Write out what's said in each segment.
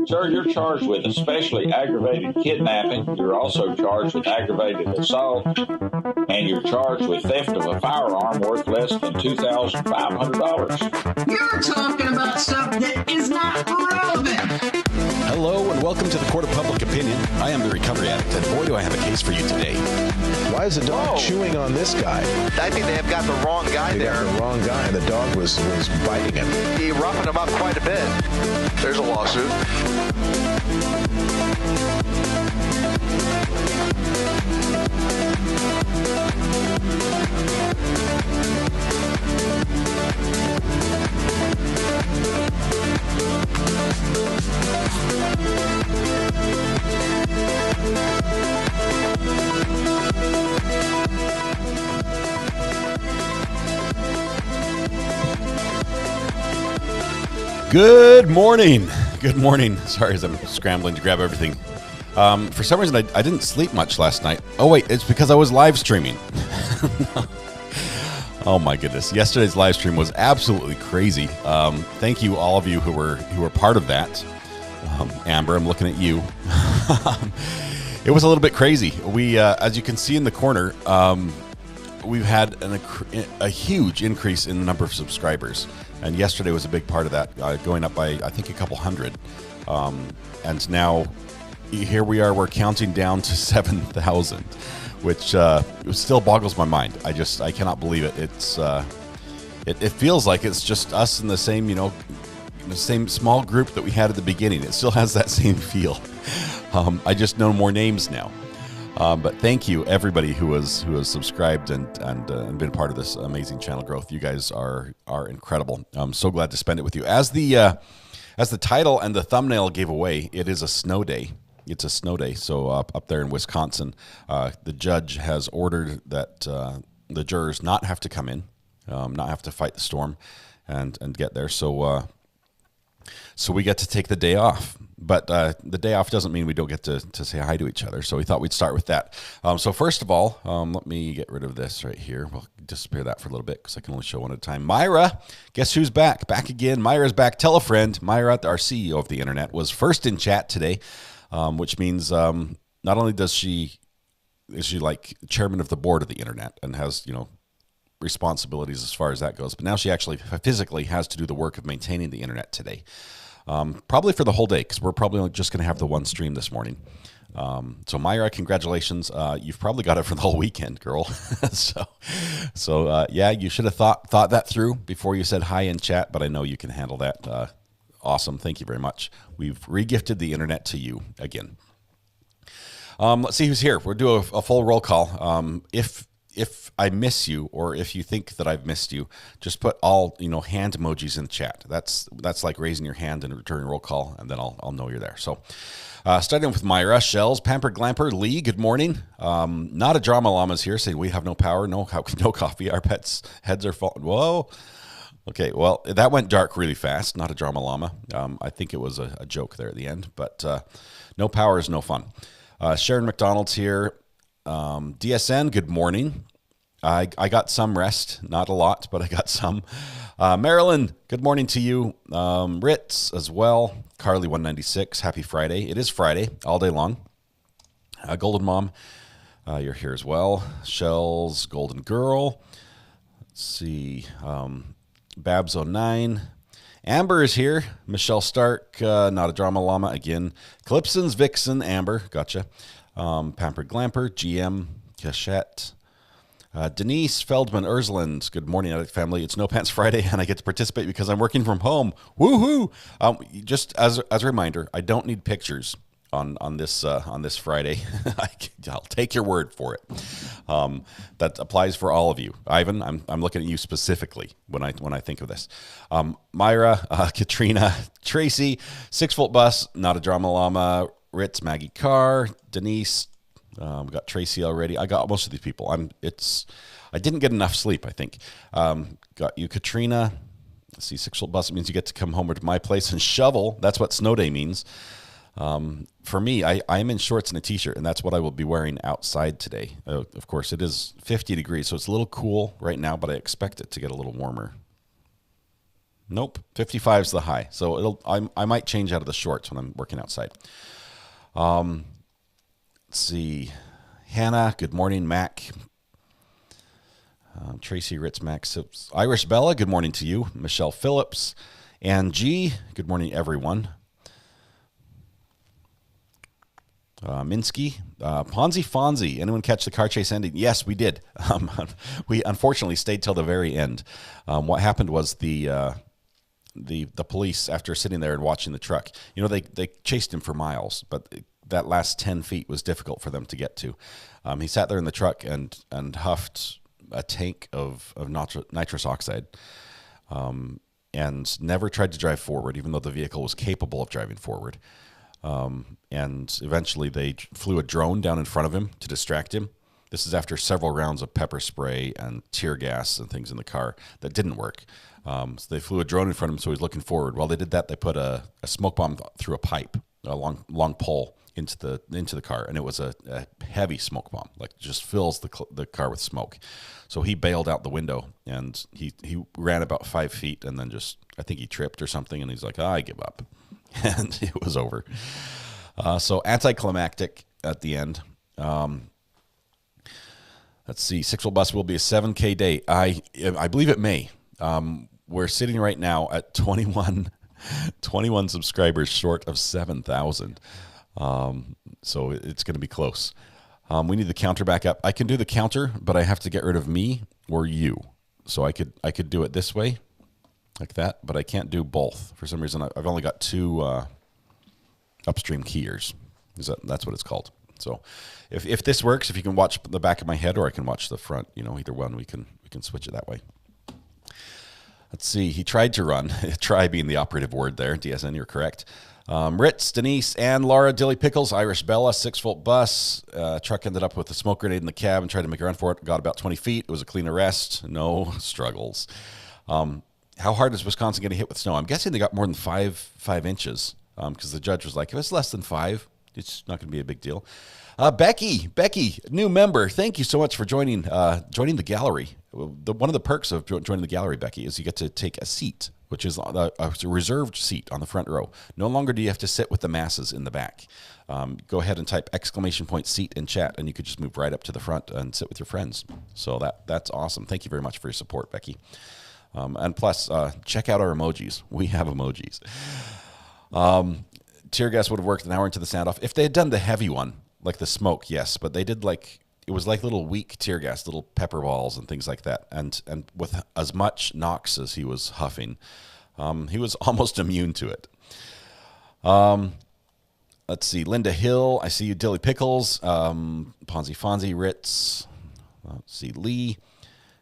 Sir, you're charged with especially aggravated kidnapping. You're also charged with aggravated assault, and you're charged with theft of a firearm worth less than $2,500. You're talking about stuff that is not relevant. Hello and welcome to the Court of Public Opinion. I am the recovery addict, and boy, do I have a case for you today. Why is the dog chewing on this guy? I think they have got the wrong guy there. Got the wrong guy, and the dog was biting him. He roughened him up quite a bit. There's a lawsuit. Good morning. Good morning. Sorry, as I'm scrambling to grab everything. For some reason, I didn't sleep much last night. Oh, wait, it's because I was live streaming. Oh, my goodness. Yesterday's live stream was absolutely crazy. Thank you, all of you who were part of that. Amber, I'm looking at you. It was a little bit crazy. We, as you can see in the corner, we've had a huge increase in the number of subscribers. And yesterday was a big part of that, going up by, I think, a couple hundred. And now, here we are, we're counting down to 7,000, which still boggles my mind. I cannot believe it. It feels like it's just us in the same, the same small group that we had at the beginning. It still has that same feel. I just know more names now. But thank you, everybody who has subscribed and been part of this amazing channel growth. You guys are incredible. I'm so glad to spend it with you. As the title and the thumbnail gave away, it is a snow day. It's a snow day. So up there in Wisconsin, the judge has ordered that the jurors not have to come in, not have to fight the storm, and get there. So we get to take the day off. But the day off doesn't mean we don't get to say hi to each other. So we thought we'd start with that. So first of all, let me get rid of this right here. We'll disappear that for a little bit because I can only show one at a time. Myra, guess who's back? Back again. Myra's back. Tell a friend. Myra, our CEO of the internet, was first in chat today, which means not only is she like chairman of the board of the internet and has, responsibilities as far as that goes, but now she actually physically has to do the work of maintaining the internet today. Probably for the whole day, because we're probably just going to have the one stream this morning. So Myra, congratulations. You've probably got it for the whole weekend, girl. so yeah, you should have thought that through before you said hi in chat, but I know you can handle that. Awesome. Thank you very much. We've regifted the internet to you again. Let's see who's here. We'll do a full roll call. If I miss you, or if you think that I've missed you, just put all hand emojis in the chat. That's like raising your hand and returning roll call, and then I'll know you're there. So, starting with Myra, Shells, Pamper Glamper, Lee. Good morning. Not a drama llama's here saying we have no power, no coffee. Our pets' heads are falling. Whoa. Okay, well that went dark really fast. Not a drama llama. I think it was a joke there at the end, but no power is no fun. Sharon McDonald's here. DSN, good morning. I got some rest, not a lot, but I got some. Marilyn, good morning to you. Ritz as well. Carly 196, happy Friday. It is Friday, all day long. Golden Mom, you're here as well. Shells, Golden Girl. Let's see. Babs09. Amber is here. Michelle Stark, not a drama llama again. Calypson's Vixen, Amber, gotcha. Pampered Glamper, GM, Cachette. Denise Feldman Ersland, good morning, Addict family. It's No Pants Friday, and I get to participate because I'm working from home. Woohoo! Just as a reminder, I don't need pictures on this Friday. I'll take your word for it. That applies for all of you. Ivan, I'm looking at you specifically when I think of this. Myra, Katrina, Tracy, 6 Volt Bus, Not a Drama Llama, Ritz, Maggie Carr, Denise. We got Tracy already. I got most of these people. I didn't get enough sleep, I think. Got you, Katrina. Let's see, 6 Volt Bus. It means you get to come home to my place and shovel. That's what snow day means. For me, I am in shorts and a t-shirt, and that's what I will be wearing outside today. Of course, it is 50 degrees, so it's a little cool right now, but I expect it to get a little warmer. Nope, 55 is the high. So I might change out of the shorts when I'm working outside. Let's see. Hannah, good morning, Mac. Tracy Ritz, Max, Irish Bella, good morning to you. Michelle Phillips, and G, good morning, everyone. Minsky, Ponzi Fonzie. Anyone catch the car chase ending? Yes, we did. We unfortunately stayed till the very end. What happened was the police, after sitting there and watching the truck, they chased him for miles, but that last 10 feet was difficult for them to get to. He sat there in the truck and huffed a tank of nitrous oxide, and never tried to drive forward, even though the vehicle was capable of driving forward. And eventually they flew a drone down in front of him to distract him. This is after several rounds of pepper spray and tear gas and things in the car that didn't work. So they flew a drone in front of him, so he's looking forward. While they did that, they put a smoke bomb through a pipe, a long pole into the car, and it was a heavy smoke bomb, like just fills the car with smoke. So he bailed out the window, and he ran about 5 feet, and then I think he tripped or something, and he's like, I give up. And it was over. So anticlimactic at the end. Let's see. 6-Volt Bus will be a 7K day. I believe it may. We're sitting right now at 21 subscribers short of 7,000. So it's going to be close. We need the counter back up. I can do the counter, but I have to get rid of me or you. So I could do it this way, like that, but I can't do both. For some reason, I've only got 2 upstream keyers. That's what it's called. So if this works, if you can watch the back of my head or I can watch the front, either one, we can switch it that way. Let's see. He tried to run. Try being the operative word there. DSN, you're correct. Ritz, Denise, and Laura, Dilly Pickles, Irish Bella, 6-Volt Bus. Truck ended up with a smoke grenade in the cab and tried to make a run for it. Got about 20 feet. It was a clean arrest. No struggles. How hard is Wisconsin getting hit with snow? I'm guessing they got more than 5 inches, because the judge was like, if it's less than 5, it's not going to be a big deal. Becky, new member. Thank you so much for joining the gallery. One of the perks of joining the gallery, Becky, is you get to take a seat, which is a reserved seat on the front row. No longer do you have to sit with the masses in the back. Go ahead and type !seat in chat, and you could just move right up to the front and sit with your friends. So that's awesome. Thank you very much for your support, Becky. And plus, check out our emojis. We have emojis. Tear gas would have worked an hour into the standoff. If they had done the heavy one, like the smoke, yes. But they did it was like little weak tear gas, little pepper balls and things like that. And with as much NOx as he was huffing, he was almost immune to it. Let's see. Linda Hill, I see you. Dilly Pickles, Ponzi Fonzie, Ritz. Let's see. Lee.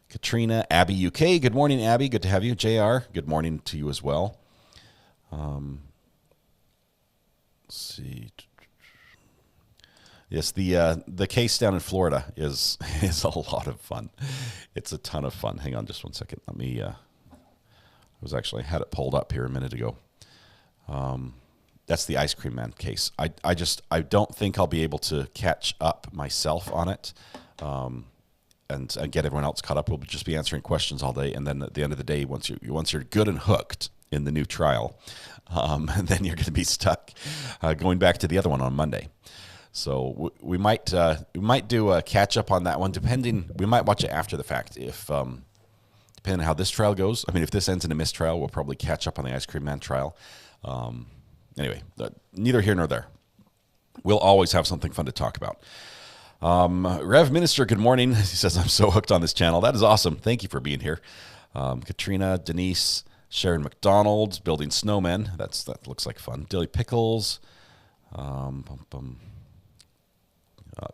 Katrina, Abby UK. Good morning, Abby. Good to have you. JR, good morning to you as well. Let's see. Yes, the case down in Florida is a lot of fun. It's a ton of fun. Hang on just one second. Let me. I had it pulled up here a minute ago. That's the Ice Cream Man case. I don't think I'll be able to catch up myself on it. And get everyone else caught up. We'll just be answering questions all day, and then at the end of the day, once you're good and hooked in the new trial, then you're going to be stuck going back to the other one on Monday. So we might do a catch up on that one. We might watch it after the fact. If depending on how this trial goes. I mean, if this ends in a mistrial, we'll probably catch up on the Ice Cream Man trial. Anyway, neither here nor there. We'll always have something fun to talk about. Rev Minister, good morning. He says, I'm so hooked on this channel. That is awesome. Thank you for being here. Katrina, Denise, Sharon McDonald, building snowmen. That looks like fun. Dilly Pickles.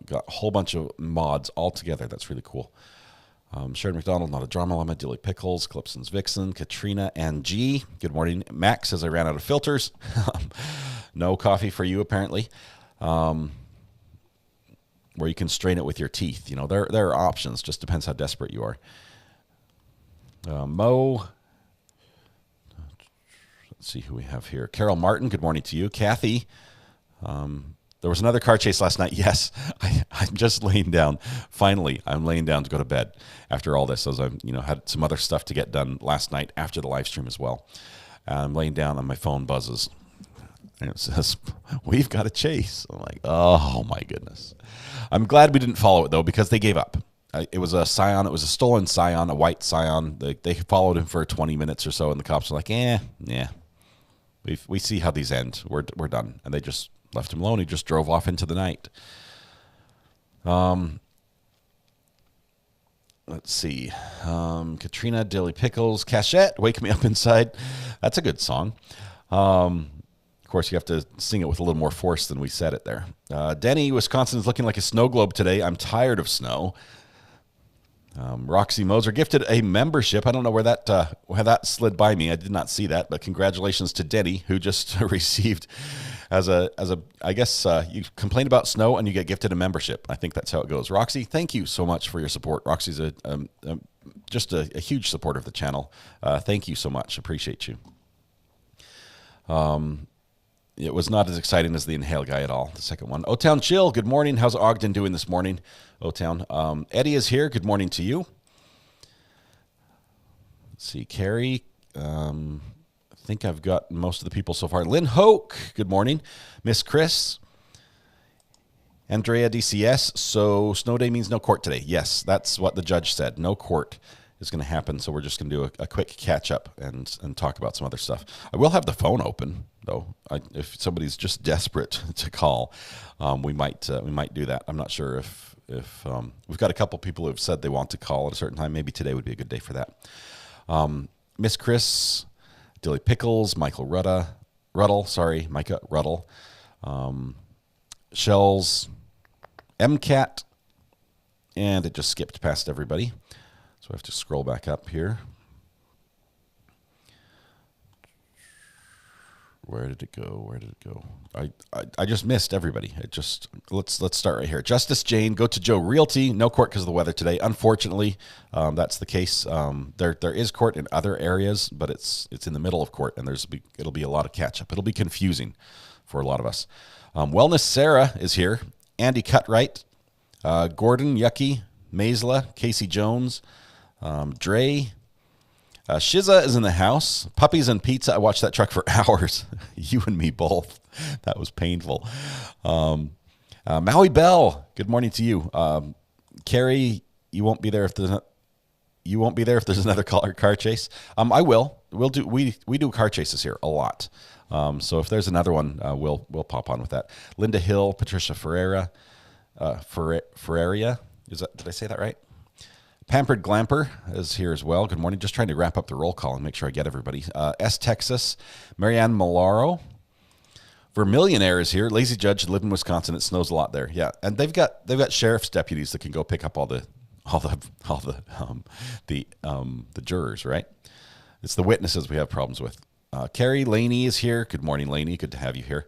Got a whole bunch of mods all together. That's really cool. Sharon McDonald, Not a Drama Llama, Dilly Pickles, Clipson's Vixen, Katrina, and G. Good morning. Max says I ran out of filters. No coffee for you, apparently. Where you can strain it with your teeth. There are options. Just depends how desperate you are. Mo. Let's see who we have here. Carol Martin, good morning to you. Kathy. There was another car chase last night. Yes, I'm just laying down. Finally, I'm laying down to go to bed after all this, as I've had some other stuff to get done last night after the live stream as well. I'm laying down and my phone buzzes. And it says, "We've got a chase." I'm like, oh my goodness. I'm glad we didn't follow it though, because they gave up. It was a Scion. It was a stolen Scion, a white Scion. They followed him for 20 minutes or so, and the cops were like, yeah. We see how these end. We're done. And they just left him alone. He just drove off into the night. Let's see. Katrina, Dilly Pickles, Cachette, Wake Me Up Inside. That's a good song. Of course, you have to sing it with a little more force than we said it there. Denny, Wisconsin is looking like a snow globe today. I'm tired of snow. Roxy Moser gifted a membership. I don't know where that slid by me. I did not see that, but congratulations to Denny, who just received I guess you complain about snow and you get gifted a membership. I think that's how it goes. Roxy, thank you so much for your support. Roxy's just a huge supporter of the channel. Thank you so much. Appreciate you. It was not as exciting as the Inhale guy at all, the second one. O-Town Chill, good morning. How's Ogden doing this morning? O-Town. Eddie is here. Good morning to you. Let's see. Carrie. I think I've got most of the people so far. Lynn Hoke, good morning. Miss Chris. Andrea DCS. So snow day means no court today. Yes, that's what the judge said. No court is going to happen. So we're just going to do a quick catch up and talk about some other stuff. I will have the phone open though. If somebody's just desperate to call, we might do that. I'm not sure if we've got a couple people who have said they want to call at a certain time. Maybe today would be a good day for that. Miss Chris, Dilly Pickles, Micah Ruddle, Shells, MCAT, and it just skipped past everybody. So I have to scroll back up here. Where did it go? I just missed everybody. Let's start right here. Justice Jane, go to Joe Realty. No court because of the weather today. Unfortunately, that's the case. There is court in other areas, but it's in the middle of court, and it'll be a lot of catch up. It'll be confusing for a lot of us. Wellness Sarah is here. Andy Cutright, Gordon Yucky, Maisla, Casey Jones, Dre. Shiza is in the house. Puppies and pizza. I watched that truck for hours. You and me both. That was painful. Maui Bell. Good morning to you. Carrie, you won't be there if there's another car chase. I will. We do car chases here a lot. So if there's another one, we'll pop on with that. Linda Hill, Patricia Ferreira. Ferreria. Did I say that right? Pampered Glamper is here as well. Good morning. Just trying to wrap up the roll call and make sure I get everybody. S. Texas, Marianne Malaro. Vermillionaire is here. Lazy Judge, live in Wisconsin. It snows a lot there. Yeah, and they've got sheriff's deputies that can go pick up all the jurors. Right? It's the witnesses we have problems with. Carrie Laney is here. Good morning, Laney. Good to have you here.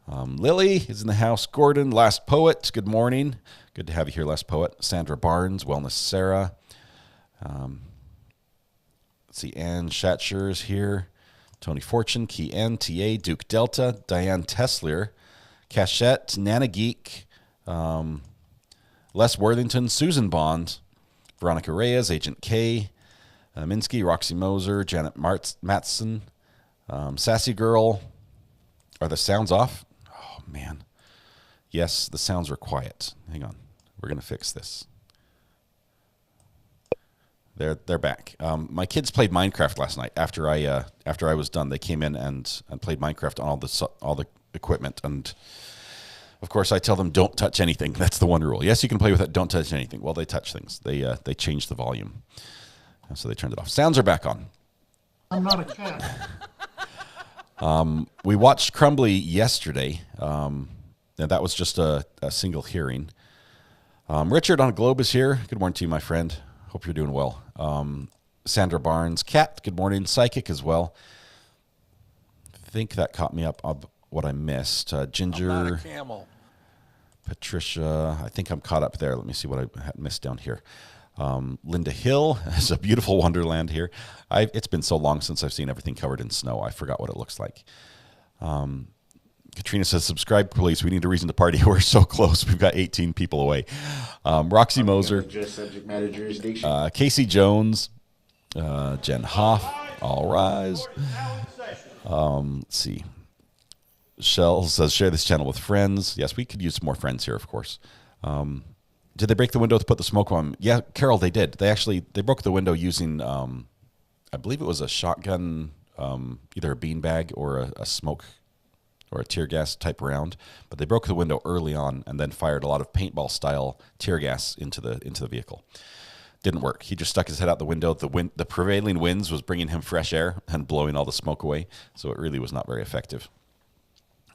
Lily is in the house. Gordon, Last Poet. Good morning. Good to have you here, Last Poet. Sandra Barnes, Wellness Sarah. Let's see, Ann Schatcher is here. Tony Fortune, Key N, TA, Duke Delta, Diane Tesler, Cachette, Nana Geek, Les Worthington, Susan Bond, Veronica Reyes, Agent K, Minsky, Roxy Moser, Janet Matson, Sassy Girl. Are the sounds off? Oh, man. Yes, the sounds were quiet. Hang on. We're going to fix this. They're back. My kids played Minecraft last night. After I was done, they came in and played Minecraft on all the equipment. And of course, I tell them don't touch anything. That's the one rule. Yes, you can play with it. Don't touch anything. Well, they touch things. They changed the volume, so they turned it off. Sounds are back on. I'm not a cat. We watched Crumbly yesterday. And that was just a single hearing. Richard on Globe is here. Good morning to you, my friend. Hope you're doing well. Sandra Barnes. Kat, good morning. Psychic as well. I think that caught me up on what I missed. Ginger. I'm not a camel. Patricia. I think I'm caught up there. Let me see what I had missed down here. Linda Hill has a beautiful wonderland here. It's been so long since I've seen everything covered in snow. I forgot what it looks like. Katrina says, subscribe, please. We need a reason to party. We're so close. We've got 18 people away. Roxy Moser. Just subject matter jurisdiction. Casey Jones. Jen Hoff. All rise. Let's see. Shell says, share this channel with friends. Yes, we could use some more friends here, of course. Did they break the window to put the smoke on? Yeah, Carol, they did. They broke the window using, I believe it was a shotgun, either a beanbag or a smoke or a tear gas type round. But they broke the window early on and then fired a lot of paintball style tear gas into the vehicle. Didn't work. He just stuck his head out the window. The prevailing winds was bringing him fresh air and blowing all the smoke away. So it really was not very effective.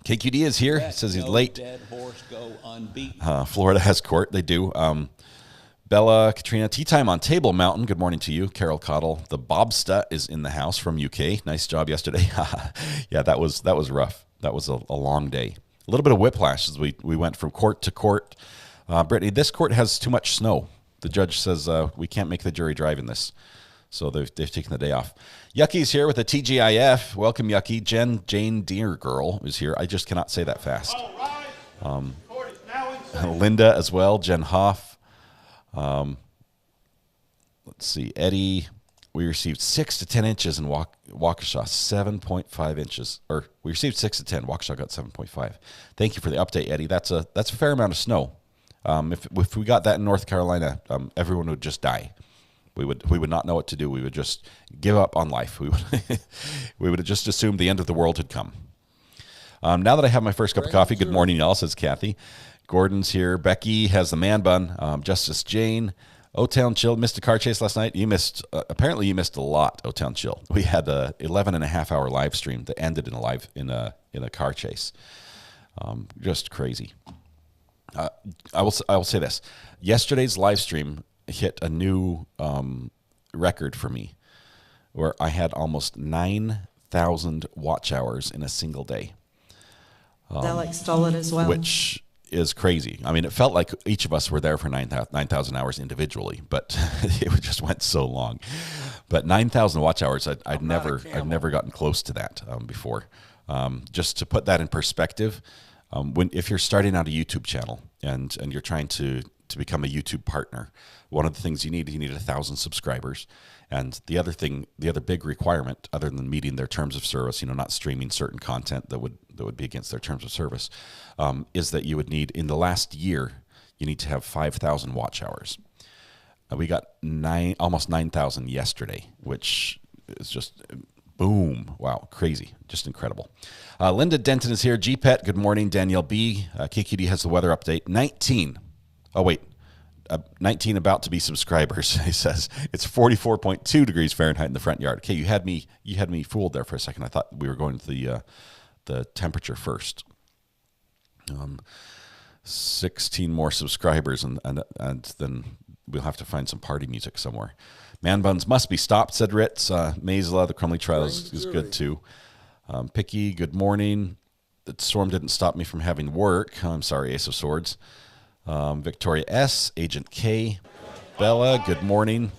KQD is here. He says he's late. Dead horse go unbeaten. Florida has court. They do. Bella, Katrina, tea time on Table Mountain. Good morning to you. Carol Cottle. The Bobsta is in the house from UK. Nice job yesterday. Yeah, that was rough. That was a long day. A little bit of whiplash as we went from court to court. Brittany, this court has too much snow. The judge says we can't make the jury drive in this. So they've taken the day off. Yucky's here with a TGIF. Welcome, Yucky. Jane Deer Girl is here. I just cannot say that fast. Linda as well. Jen Hoff. Let's see. Eddie. We received 6 to 10 inches in Waukesha. 7.5 inches. Or we received 6 to 10. Waukesha got 7.5. Thank you for the update, Eddie. That's a fair amount of snow. If we got that in North Carolina, everyone would just die. We would not know what to do. We would just give up on life. We would have just assumed the end of the world had come. Now that I have my first cup of coffee, good morning, y'all, says Kathy. Gordon's here. Becky has the man bun. Justice Jane. O-Town Chill missed a car chase last night. Apparently you missed a lot, O-Town Chill. We had a 11.5-hour live stream that ended in a car chase. Just crazy. I will say this. Yesterday's live stream hit a new record for me where I had almost 9,000 watch hours in a single day. Alex stole it as well. Which is crazy. I mean, it felt like each of us were there for 9,000 hours individually, but it just went so long. But 9,000 watch hours, I've never gotten close to that before. Just to put that in perspective, if you're starting out a YouTube channel and you're trying to become a YouTube partner, one of the things you need 1,000 subscribers. And the other big requirement, other than meeting their terms of service, not streaming certain content that would be against their terms of service, is that you would need, in the last year, you need to have 5,000 watch hours. We got almost 9,000 yesterday, which is just boom. Wow, crazy. Just incredible. Linda Denton is here. GPET, good morning. Danielle B. KQD has the weather update. 19 about to be subscribers. He says it's 44.2 degrees Fahrenheit in the front yard. Okay, you had me fooled there for a second. I thought we were going to the temperature first. 16 more subscribers, and then we'll have to find some party music somewhere. Man buns must be stopped, said Ritz. Maisla, the Crumley trial is good too. Picky, good morning. The storm didn't stop me from having work. I'm sorry, Ace of Swords. Victoria S., Agent K. Bella, good morning.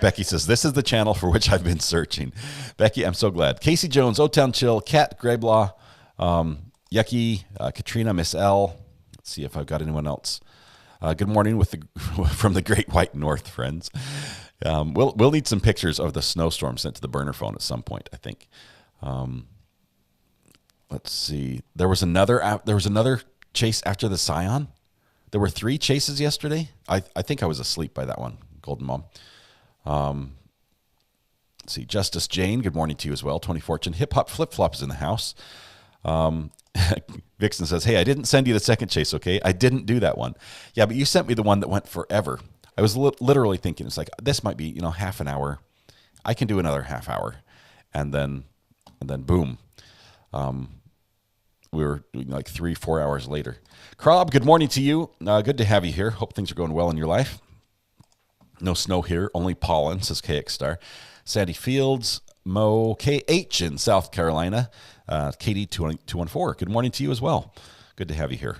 Becky says, this is the channel for which I've been searching. Becky, I'm so glad. Casey Jones, O-Town Chill, Kat Greblaw, Yucky, Katrina, Miss L. Let's see if I've got anyone else. Good morning from the Great White North, friends. We'll need some pictures of the snowstorm sent to the burner phone at some point, I think. Let's see. There was another chase after the Scion. There were 3 chases yesterday. I think I was asleep by that one, Golden Mom. Let's see. Justice Jane, good morning to you as well. 20 Fortune. Hip Hop Flip Flop is in the house. Vixen says, hey, I didn't send you the second chase, okay? I didn't do that one. Yeah, but you sent me the one that went forever. I was literally thinking, it's like, this might be, half an hour. I can do another half hour. And then boom. We were like 3-4 hours later. Krob, good morning to you. Good to have you here. Hope things are going well in your life. No snow here, only pollen, says KX Star. Sandy Fields, Mo, KH in South Carolina. Katie 214, good morning to you as well. Good to have you here.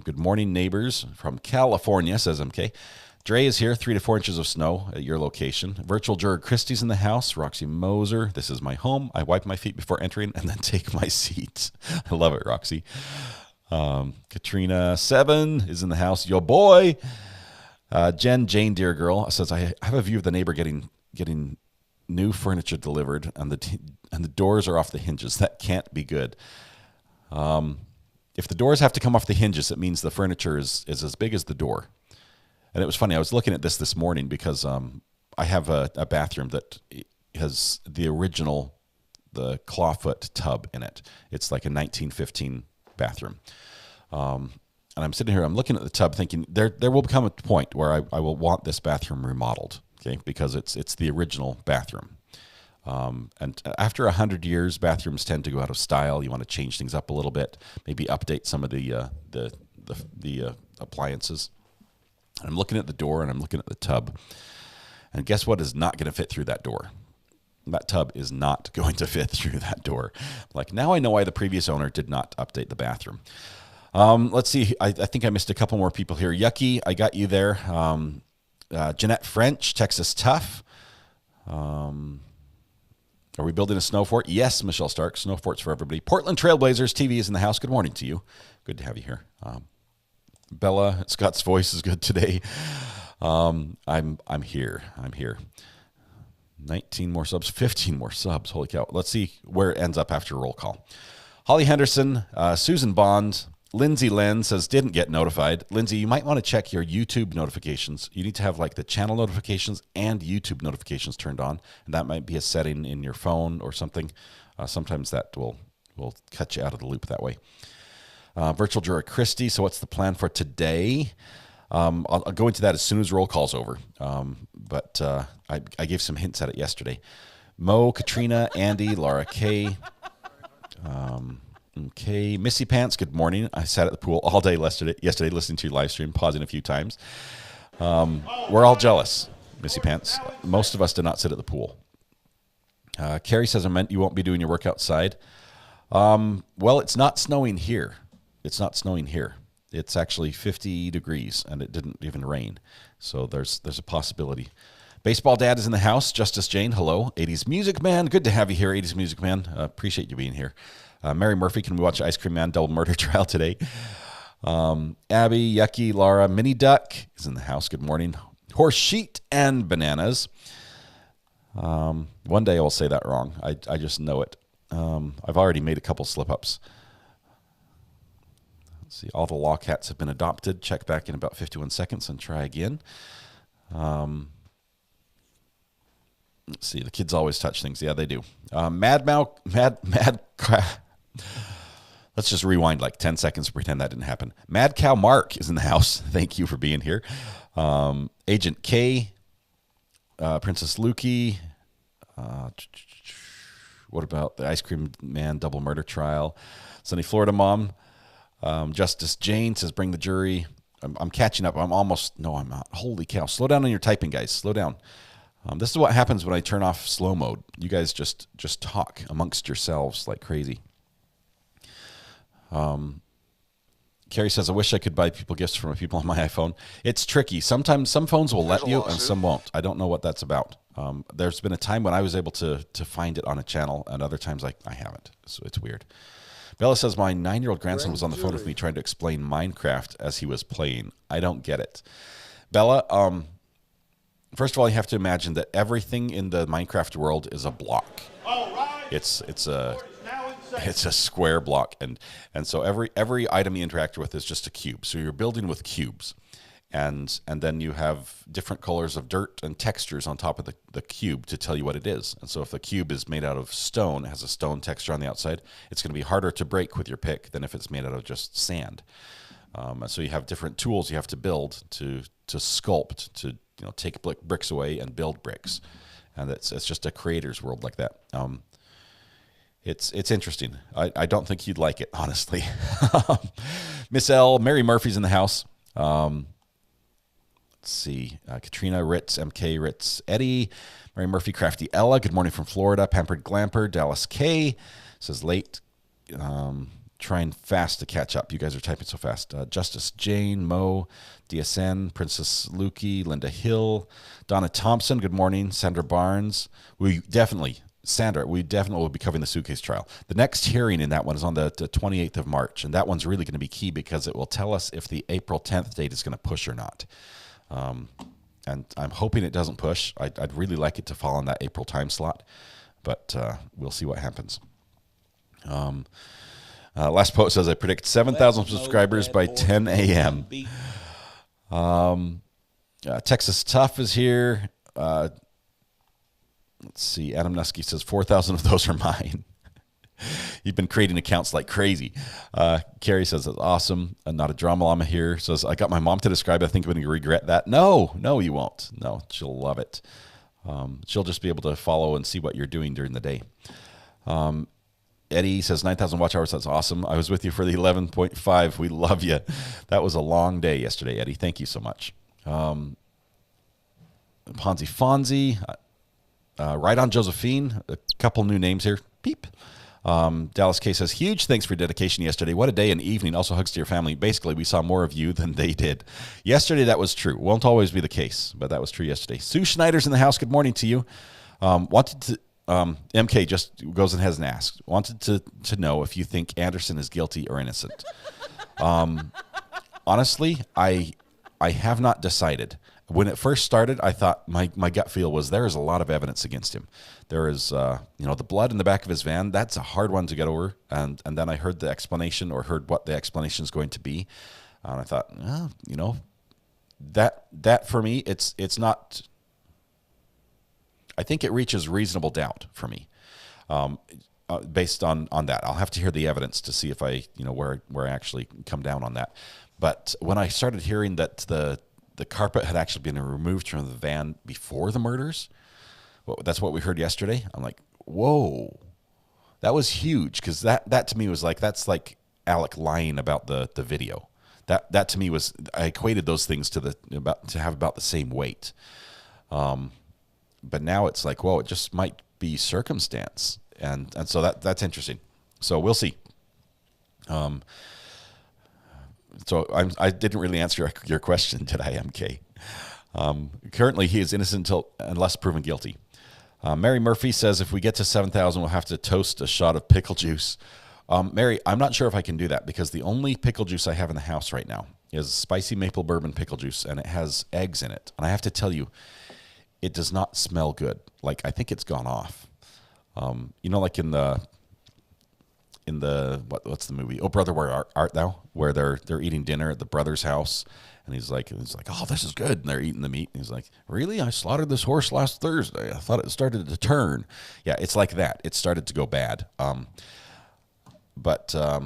Good morning, neighbors from California, says MK. Dre is here, 3 to 4 inches of snow at your location. Virtual juror Christie's in the house. Roxy Moser, this is my home. I wipe my feet before entering and then take my seat. I love it, Roxy. Katrina 7 is in the house. Yo, boy. Jane, dear girl, says, I have a view of the neighbor getting new furniture delivered, and the doors are off the hinges. That can't be good. If the doors have to come off the hinges, it means the furniture is as big as the door. And it was funny. I was looking at this morning because I have a bathroom that has the clawfoot tub in it. It's like a 1915 bathroom. And I'm sitting here, I'm looking at the tub thinking there will come a point where I will want this bathroom remodeled, okay, because it's the original bathroom. And after 100 years, bathrooms tend to go out of style. You want to change things up a little bit, maybe update some of the appliances. I'm looking at the door and I'm looking at the tub, and guess what is not going to fit through that door? That tub is not going to fit through that door. Like, now I know why the previous owner did not update the bathroom. Let's see. I think I missed a couple more people here. Yucky, I got you there. Jeanette French, Texas Tough. Are we building a snow fort? Yes, Michelle Stark. Snow forts for everybody. Portland Trailblazers TV is in the house. Good morning to you. Good to have you here. Bella, Scott's voice is good today. I'm here. 19 more subs, 15 more subs. Holy cow. Let's see where it ends up after roll call. Holly Henderson, Susan Bond, Lindsay Len says, didn't get notified. Lindsay, you might want to check your YouTube notifications. You need to have like the channel notifications and YouTube notifications turned on. And that might be a setting in your phone or something. Sometimes that will cut you out of the loop that way. Virtual juror Christie. So what's the plan for today? I'll go into that as soon as roll call's over. But I gave some hints at it yesterday. Mo, Katrina, Andy, Laura K. Okay, Missy Pants, good morning. I sat at the pool all day yesterday listening to your live stream, pausing a few times. We're all jealous, Missy Pants. Most of us did not sit at the pool. Carrie says, I meant you won't be doing your work outside. Well, it's not snowing here. It's actually 50 degrees, and it didn't even rain. So there's a possibility. Baseball Dad is in the house. Justice Jane, hello. 80s Music Man, good to have you here, 80s Music Man. Appreciate you being here. Mary Murphy, can we watch Ice Cream Man double murder trial today? Abby, Yucky, Laura, Mini Duck is in the house. Good morning. Horse Sheet and Bananas. One day I'll say that wrong. I just know it. I've already made a couple slip-ups. Let's see. All the lawcats have been adopted. Check back in about 51 seconds and try again. Let's see. The kids always touch things. Yeah, they do. Let's just rewind like 10 seconds to pretend that didn't happen. Mad Cow Mark is in the house. Thank you for being here. Agent K, Princess Lukey. What about the Ice Cream Man double murder trial? Sunny Florida Mom. Justice Jane says, bring the jury. I'm catching up. I'm not. Holy cow. Slow down on your typing, guys. Slow down. This is what happens when I turn off slow mode. You guys just talk amongst yourselves like crazy. Carrie says, I wish I could buy people gifts for my people on my iPhone. It's tricky. Sometimes some phones will let you and some won't. I don't know what that's about. There's been a time when I was able to find it on a channel, and other times I haven't. So it's weird. Bella says, my 9-year-old grandson was on the phone with me trying to explain Minecraft as he was playing. I don't get it. Bella, first of all, you have to imagine that everything in the Minecraft world is a block. It's a square block, and so every item you interact with is just a cube. So you're building with cubes, and then you have different colors of dirt and textures on top of the cube to tell you what it is. And so if the cube is made out of stone, it has a stone texture on the outside, it's going to be harder to break with your pick than if it's made out of just sand. So you have different tools you have to build to sculpt, to take bricks away and build bricks, and it's just a creator's world like that. It's interesting. I don't think you'd like it, honestly. Miss L, Mary Murphy's in the house. Let's see. Katrina, Ritz, MK, Ritz, Eddie, Mary Murphy, Crafty Ella. Good morning from Florida. Pampered Glamper, Dallas K says late. trying fast to catch up. You guys are typing so fast. Justice Jane, Mo, DSN, Princess Lukey, Linda Hill, Donna Thompson, good morning. Sandra Barnes. Sandra, we definitely will be covering the suitcase trial. The next hearing in that one is on the 28th of March, and that one's really going to be key because it will tell us if the April 10th date is going to push or not. And I'm hoping it doesn't push. I'd really like it to fall in that April time slot, but we'll see what happens. Last post says, I predict 7,000 subscribers by 10 a.m. Texas Tough is here. Let's see. Adam Nusky says 4,000 of those are mine. You've been creating accounts like crazy. Carrie says that's awesome. Not a drama llama here. Says, I got my mom to describe it. I think I'm going to regret that. No, you won't. No, she'll love it. She'll just be able to follow and see what you're doing during the day. Eddie says 9,000 watch hours. That's awesome. I was with you for the 11.5. We love you. That was a long day yesterday, Eddie. Thank you so much. Ponzi Fonzie. Right on Josephine. A couple new names here. Beep. Dallas K says, huge thanks for your dedication yesterday. What a day and evening. Also hugs to your family. Basically, we saw more of you than they did. Yesterday, that was true. Won't always be the case, but that was true yesterday. Sue Schneider's in the house. Good morning to you. MK just goes and has an ask. Wanted to know if you think Anderson is guilty or innocent. Honestly, I have not decided. When it first started, I thought my gut feel was there is a lot of evidence against him. There is, the blood in the back of his van. That's a hard one to get over. And then I heard the explanation or heard what the explanation is going to be. And I thought, that for me, it's not. I think it reaches reasonable doubt for me, based on that. I'll have to hear the evidence to see if I, where I actually come down on that. But when I started hearing that the carpet had actually been removed from the van before the murders, that's what we heard yesterday. I'm like, whoa, that was huge, because that to me was like, that's like Alec lying about the video. That to me was, I equated those things to have about the same weight. But now it's like, whoa, it just might be circumstance. And so that's interesting. So we'll see. So I didn't really answer your question, did I, MK? Currently, he is innocent unless proven guilty. Mary Murphy says, if we get to 7,000, we'll have to toast a shot of pickle juice. Mary, I'm not sure if I can do that, because the only pickle juice I have in the house right now is spicy maple bourbon pickle juice, and it has eggs in it. And I have to tell you, it does not smell good. Like, I think it's gone off. Like in the what's the movie? Oh, Brother, Where Art Thou? Where they're eating dinner at the brother's house, and he's like, oh, this is good, and they're eating the meat, and he's like, really? I slaughtered this horse last Thursday. I thought it started to turn. Yeah, it's like that. It started to go bad. But I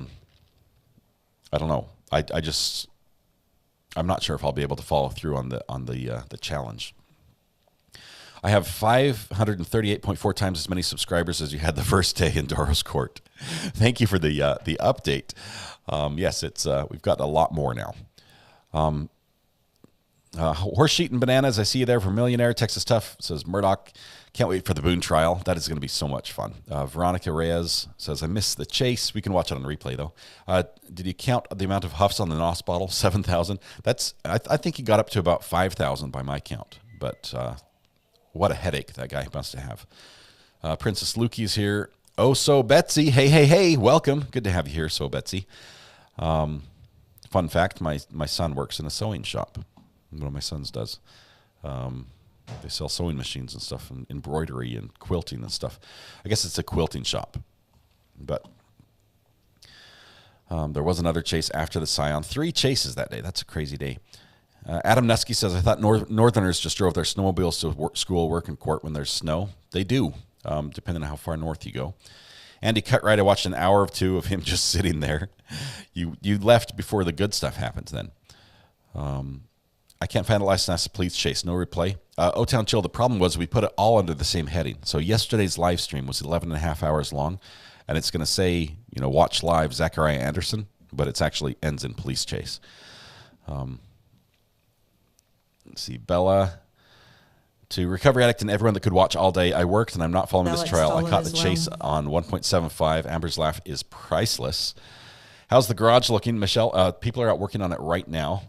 don't know. I'm not sure if I'll be able to follow through on the challenge. I have 538.4 times as many subscribers as you had the first day in Doros Court. Thank you for the update. Yes, it's we've got a lot more now. Horse Sheet and Bananas, I see you there for Millionaire. Texas Tough says, Murdoch, can't wait for the Boone trial. That is going to be so much fun. Veronica Reyes says, I missed the chase. We can watch it on replay, though. Did you count the amount of huffs on the NOS bottle? 7,000? I think he got up to about 5,000 by my count. But what a headache that guy must have. Princess Lukey's here. Oh, so Betsy. Hey. Welcome. Good to have you here, so Betsy. Fun fact, my son works in a sewing shop. One of my sons does. They sell sewing machines and stuff, and embroidery and quilting and stuff. I guess it's a quilting shop. But there was another chase after the Scion. 3 chases that day. That's a crazy day. Adam Nusky says, I thought Northerners just drove their snowmobiles to school, work, and court when there's snow. They do, depending on how far north you go. Andy Cutright, I watched an hour or 2 of him just sitting there. You left before the good stuff happened then. I can't find a license to police chase. No replay. O-Town Chill, the problem was we put it all under the same heading. So yesterday's live stream was 11 and a half hours long, and it's going to say, watch live Zachariah Anderson, but it actually ends in police chase. Let's see, Bella. To Recovery Addict and everyone that could watch all day, I worked and I'm not following this trial. I caught the chase on 1.75. Amber's laugh is priceless. How's the garage looking, Michelle? People are out working on it right now.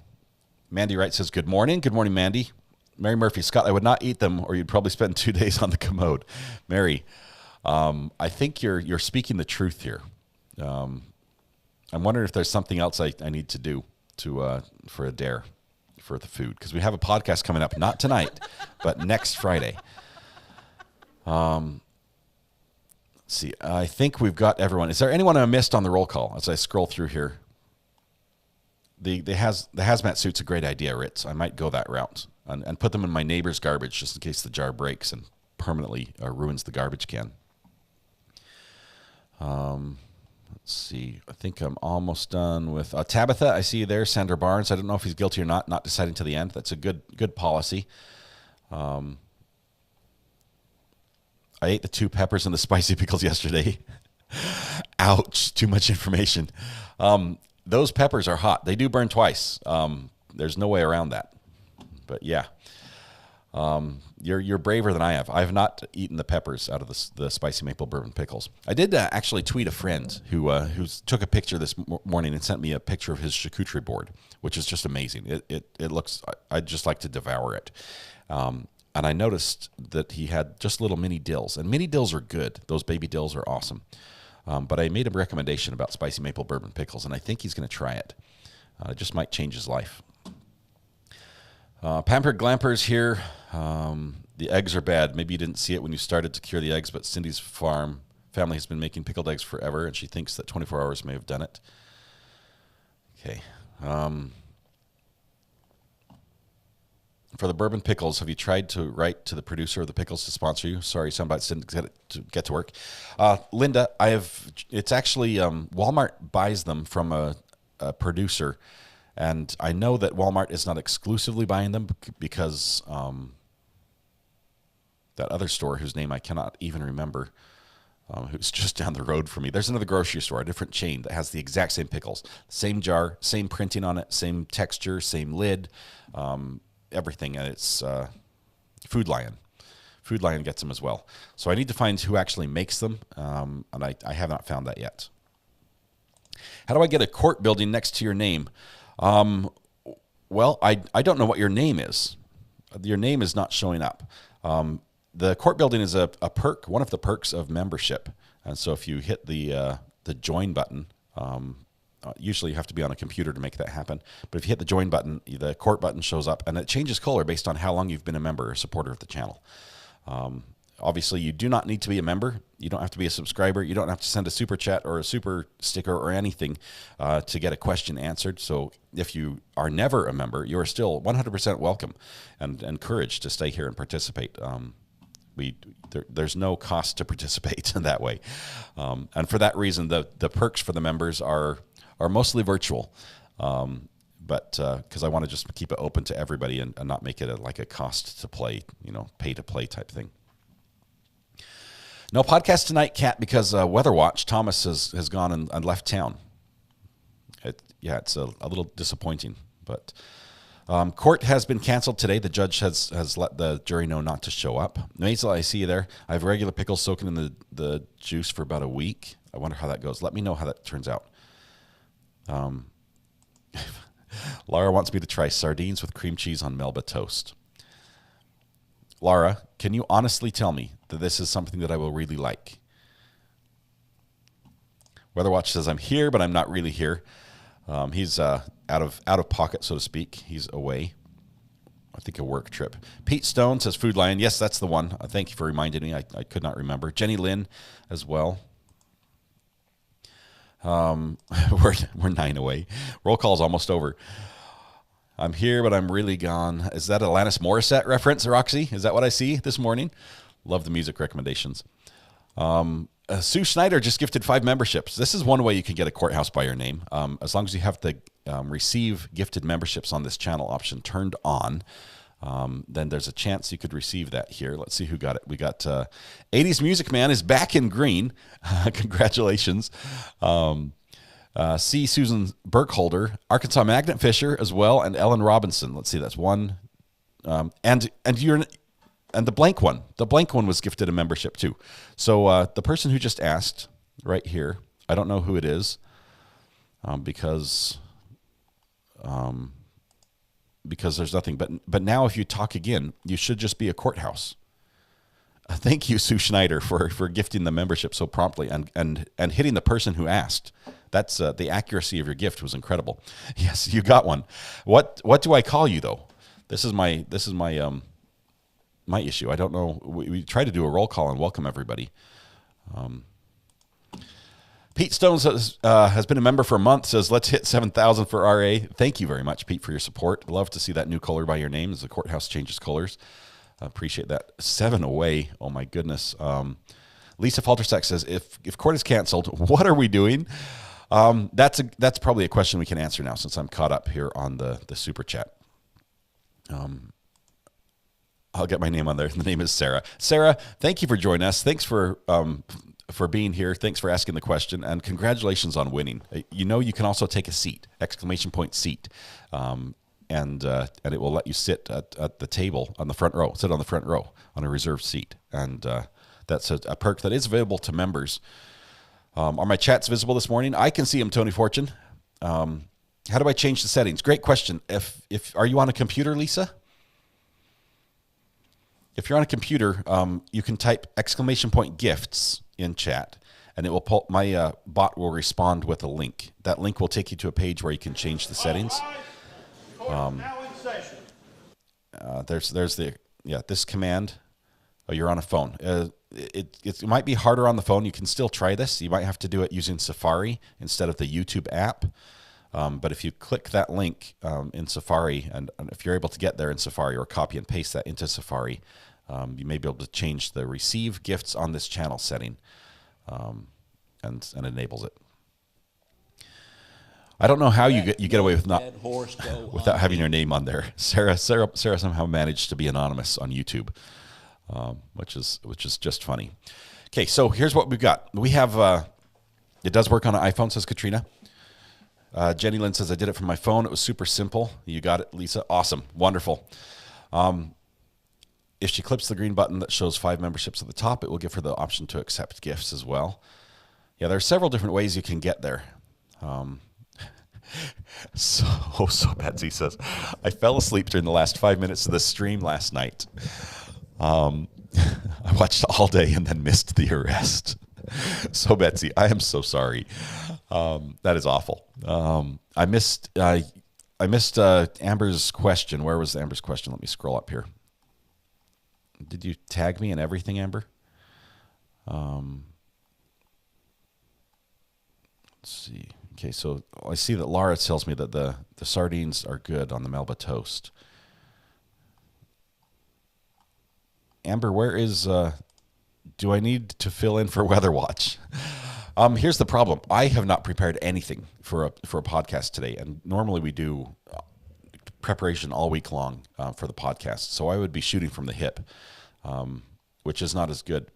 Mandy Wright says, good morning. Good morning, Mandy. Mary Murphy, Scott, I would not eat them, or you'd probably spend 2 days on the commode. Mary, I think you're speaking the truth here. I'm wondering if there's something else I need to do for a dare for the food, because we have a podcast coming up, not tonight, but next Friday. Let's see. I think we've got everyone. Is there anyone I missed on the roll call as I scroll through here? The hazmat suit's a great idea, Ritz. I might go that route and put them in my neighbor's garbage just in case the jar breaks and permanently ruins the garbage can. Let's see. I think I'm almost done with Tabitha. I see you there. Sandra Barnes. I don't know if he's guilty or not deciding to the end. That's a good policy. I ate the 2 peppers and the spicy pickles yesterday. Ouch. Too much information. Those peppers are hot. They do burn twice. There's no way around that. But yeah, you're braver than I have. I have not eaten the peppers out of the spicy maple bourbon pickles. I did actually tweet a friend who took a picture this morning and sent me a picture of his charcuterie board, which is just amazing. It looks. I'd just like to devour it. And I noticed that he had just little mini dills, and mini dills are good. Those baby dills are awesome. But I made a recommendation about spicy maple bourbon pickles, and I think he's going to try it. It just might change his life. Pampered Glamper's here. The eggs are bad. Maybe you didn't see it when you started to cure the eggs, but Cindy's family has been making pickled eggs forever, and she thinks that 24 hours may have done it. Okay. For the bourbon pickles, have you tried to write to the producer of the pickles to sponsor you? Sorry, somebody didn't get to work. Linda, it's actually Walmart buys them from a producer, and I know that Walmart is not exclusively buying them because that other store whose name I cannot even remember, who's just down the road from me. There's another grocery store, a different chain that has the exact same pickles, same jar, same printing on it, same texture, same lid. Everything, and it's Food Lion. Food Lion gets them as well. So I need to find who actually makes them, and I have not found that yet. How do I get a court building next to your name? Well, I don't know what your name is. Your name is not showing up. The court building is a perk, one of the perks of membership. And so if you hit the join button, usually you have to be on a computer to make that happen. But if you hit the join button, the court button shows up, and it changes color based on how long you've been a member or supporter of the channel. Obviously, you do not need to be a member. You don't have to be a subscriber. You don't have to send a super chat or a super sticker or anything to get a question answered. So if you are never a member, you are still 100% welcome and encouraged to stay here and participate. There's no cost to participate in that way. And for that reason, the perks for the members are mostly virtual, but because I want to just keep it open to everybody and not make it like a cost to play, pay to play type thing. No podcast tonight, Kat, because Weather Watch, Thomas has gone and left town. It's a little disappointing, but court has been canceled today. The judge has let the jury know not to show up. Maisel, I see you there. I have regular pickles soaking in the juice for about a week. I wonder how that goes. Let me know how that turns out. Laura wants me to try sardines with cream cheese on Melba toast. Laura, can you honestly tell me that this is something that I will really like? Weatherwatch says I'm here, but I'm not really here. He's out of pocket, so to speak. He's away. I think a work trip. Pete Stone says Food Lion. Yes, that's the one. Thank you for reminding me. I could not remember. Jenny Lynn as well. We're 9 away. Roll call's almost over. I'm here, but I'm really gone. Is that a Alanis Morissette reference, Roxy? Is that what I see this morning? Love the music recommendations. Sue Schneider just gifted 5 memberships. This is one way you can get a courthouse by your name. As long as you have the receive gifted memberships on this channel option turned on, then there's a chance you could receive that here. Let's see who got it. We got 80s Music Man is back in green. Congratulations. C. Susan Burkholder, Arkansas Magnet Fisher as well, and Ellen Robinson. Let's see, that's one. And the blank one. The blank one was gifted a membership too. So the person who just asked right here, I don't know who it is. because there's nothing. But now if you talk again, you should just be a courthouse. Thank you, Sue Schneider, for gifting the membership so promptly and hitting the person who asked. That's the accuracy of your gift was incredible. Yes, you got one. What do I call you though? This is my my issue. I don't know. We try to do a roll call and welcome everybody. Pete Stone says, has been a member for a month, says, let's hit 7,000 for RA. Thank you very much, Pete, for your support. Love to see that new color by your name as the courthouse changes colors. Appreciate that. 7 away. Oh, my goodness. Lisa Faltersack says, if court is canceled, what are we doing? That's probably a question we can answer now since I'm caught up here on the super chat. I'll get my name on there. The name is Sarah. Sarah, thank you for joining us. Thanks for being here. Thanks for asking the question, and congratulations on winning. You know, you can also take a seat, ! Seat, and it will let you sit at the table on the front row. Sit on the front row on a reserved seat, and that's a perk that is available to members. Are my chats visible this morning? I can see them, Tony Fortune. How do I change the settings? Great question. Are you on a computer, Lisa? If you're on a computer, you can type ! Gifts in chat, and it will pull, my bot will respond with a link. That link will take you to a page where you can change the settings. There's this command. Oh, you're on a phone. It might be harder on the phone. You can still try this. You might have to do it using Safari instead of the YouTube app. But if you click that link in Safari, and if you're able to get there in Safari or copy and paste that into Safari, you may be able to change the receive gifts on this channel setting, and enables it. I don't know how you get away with without having your name on there. Sarah somehow managed to be anonymous on YouTube, which is just funny. Okay, so here's what we've got. We have it does work on an iPhone, says Katrina. Jenny Lynn says, I did it from my phone. It was super simple. You got it, Lisa. Awesome. Wonderful. If she clips the green button that shows 5 memberships at the top, it will give her the option to accept gifts as well. Yeah, there are several different ways you can get there. So Betsy says, I fell asleep during the last 5 minutes of the stream last night. I watched all day and then missed the arrest. So Betsy, I am so sorry. That is awful. I missed Amber's question. Where was Amber's question? Let me scroll up here. Did you tag me in everything, Amber? Let's see. Okay, so I see that Laura tells me that the sardines are good on the Melba toast. Amber, where is... do I need to fill in for Weather Watch? Here's the problem. I have not prepared anything for a podcast today, and normally we do preparation all week long for the podcast, so I would be shooting from the hip, which is not as good.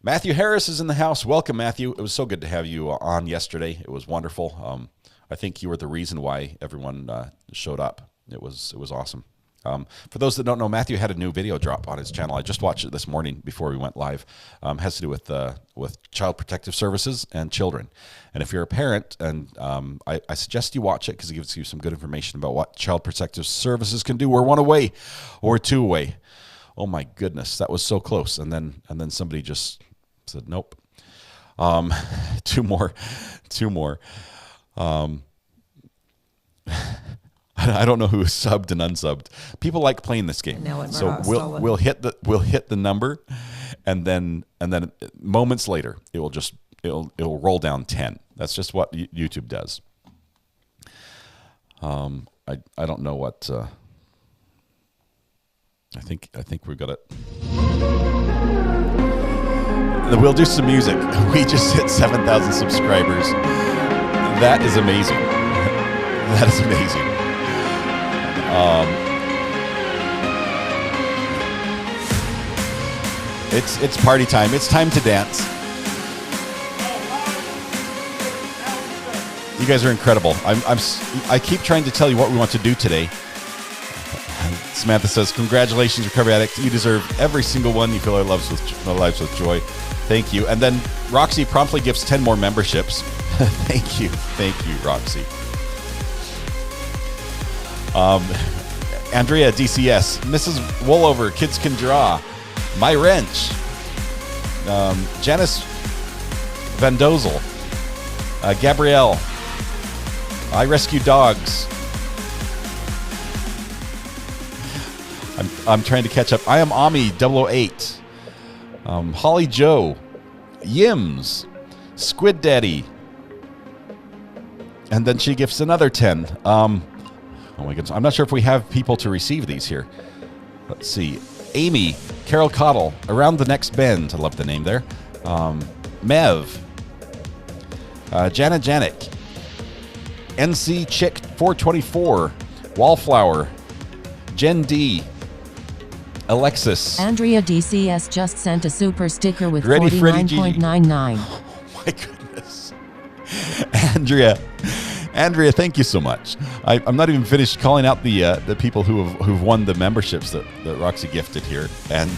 Matthew Harris is in the house. Welcome, Matthew. It was so good to have you on yesterday. It was wonderful. I think you were the reason why everyone showed up. It was awesome. For those that don't know, Matthew had a new video drop on his channel. I just watched it this morning before we went live. Has to do with Child Protective Services and children. And if you're a parent, and I suggest you watch it because it gives you some good information about what Child Protective Services can do. We're 1 away or 2 away. Oh my goodness, that was so close. And then somebody just said nope. 2 more. I don't know who is subbed and unsubbed. People like playing this game, so we'll hit the number, and then moments later it'll roll down 10. That's just what YouTube does. I don't know what. I think we've got it. We'll do some music. We just hit 7,000 subscribers. That is amazing. That is amazing. It's party time. It's time to dance. You guys are incredible. I keep trying to tell you what we want to do today. Samantha says, "Congratulations, Recovery Addict. You deserve every single one. You fill our lives with joy. Thank you." And then Roxy promptly gives 10 more memberships. Thank you, Roxy. Andrea DCS, Mrs. Woolover, Kids Can Draw, My Wrench, Janice Van Dozel, Gabrielle, I Rescue Dogs. I'm trying to catch up. I am Ami 008, Holly Joe, Yims, Squid Daddy, and then she gifts another 10. Oh my goodness, I'm not sure if we have people to receive these here. Let's see. Amy, Carol Cottle, Around the Next Bend. I love the name there. Mev, Jana Janik, NC Chick 424, Wallflower, Jen D, Alexis. Andrea DCS just sent a super sticker with Ready, 49.99. Oh my goodness. Andrea, thank you so much. I'm not even finished calling out the people who've won the memberships that Roxy gifted here, and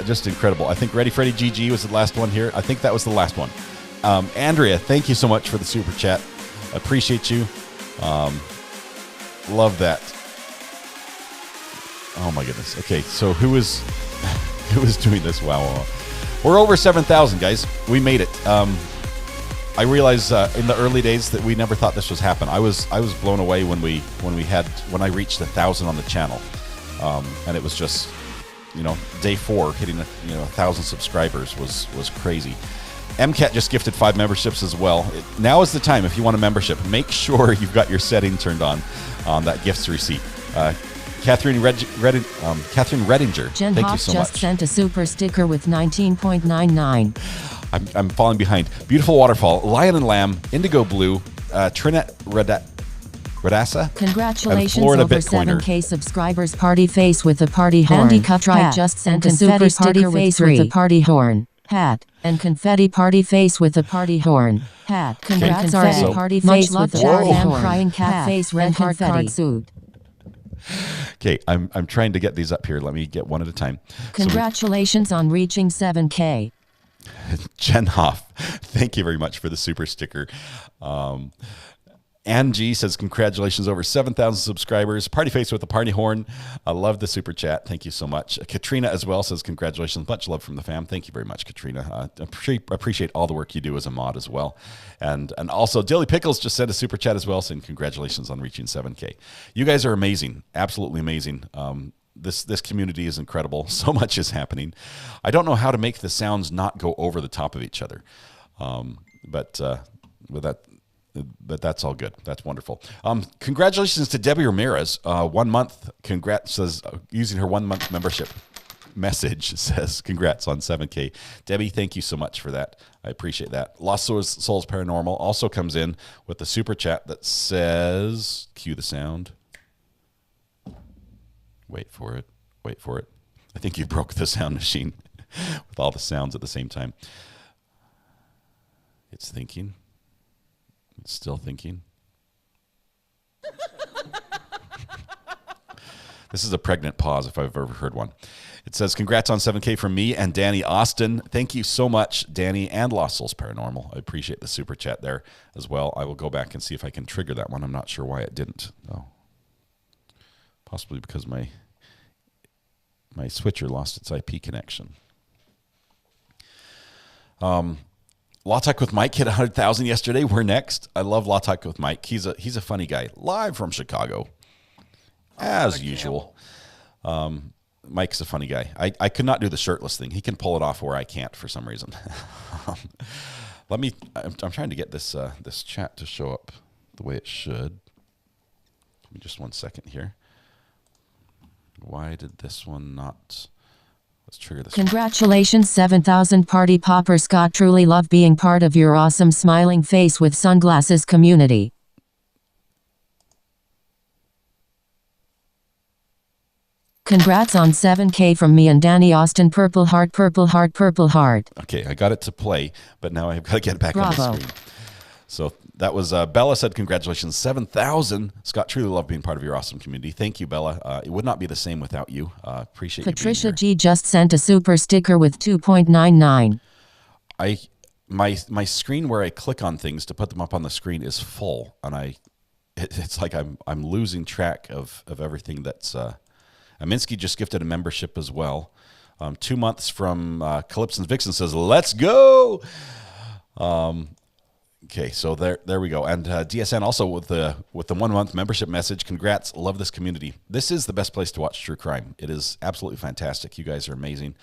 just incredible. I think Ready Freddy GG was the last one here. I think that was the last one. Andrea, thank you so much for the super chat. I appreciate you. Love that. Oh my goodness. Okay, so who is doing this? Wow. We're over 7,000, guys. We made it. I realized in the early days that we never thought this was happen. I was blown away when I reached 1,000 on the channel, and it was just, day 4 hitting 1,000 subscribers was crazy. MCAT just gifted 5 memberships as well. Now is the time if you want a membership. Make sure you've got your setting turned on that gifts receipt. Catherine Redinger, Jen thank Hoff you so just much. sent a super sticker with 19.99. I'm falling behind. Beautiful Waterfall, Lion and Lamb, Indigo Blue, Trinette Radassa, Congratulations, Florida over Bitcoiner. 7K subscribers. Party face with a party horn. Andy Cutright just sent a super sticker face with a party horn. Hat and confetti party face with a party horn. Hat. Congrats, confetti party face with a party horn. Crying cat face red heart card suit. Okay, I'm trying to get these up here. Let me get one at a time. Congratulations on reaching 7K. Jen Hoff, thank you very much for the super sticker. Angie says, congratulations, over 7,000 subscribers. Party face with a party horn. I love the super chat. Thank you so much. Katrina as well says, congratulations. Much love from the fam. Thank you very much, Katrina. Appreciate all the work you do as a mod as well. And also, Dilly Pickles just sent a super chat as well, saying congratulations on reaching 7K. You guys are amazing. Absolutely amazing. This community is incredible. So much is happening. I don't know how to make the sounds not go over the top of each other. But that's all good. That's wonderful. Congratulations to Debbie Ramirez. 1 month. Congrats, says, using her 1 month membership message, says congrats on 7K. Debbie, thank you so much for that. I appreciate that. Lost Souls Paranormal also comes in with the super chat that says, cue the sound. Wait for it. I think you broke the sound machine with all the sounds at the same time. It's thinking. It's still thinking. This is a pregnant pause if I've ever heard one. It says, congrats on 7K from me and Danny Austin. Thank you so much, Danny and Lost Souls Paranormal. I appreciate the super chat there as well. I will go back and see if I can trigger that one. I'm not sure why it didn't. Oh, possibly because my switcher lost its IP connection. Law Talk with Mike hit 100,000 yesterday. We're next. I love Law Talk with Mike. He's a funny guy, live from Chicago, as usual. Mike's a funny guy. I could not do the shirtless thing. He can pull it off where I can't for some reason. I'm trying to get this chat to show up the way it should. Give me just 1 second here. Why did this one not? Let's trigger this. Congratulations, 7,000 party popper. Scott, truly love being part of your awesome smiling face with sunglasses community. Congrats on 7K from me and Danny Austin. Purple heart, purple heart, purple heart. Okay, I got it to play, but now I've got to get it back Bravo. on the screen. So that was Bella said, congratulations, 7,000. Scott, truly love being part of your awesome community. Thank you, Bella. It would not be the same without you. Appreciate Patricia you being here. G just sent a super sticker with 2.99. my screen where I click on things to put them up on the screen is full, and it's like I'm losing track of everything that's. Aminsky just gifted a membership as well. 2 months from Calypso and Vixen says, "Let's go." Okay, so there we go. And DSN also with the 1 month membership message. Congrats, love this community. This is the best place to watch true crime. It is absolutely fantastic. You guys are amazing.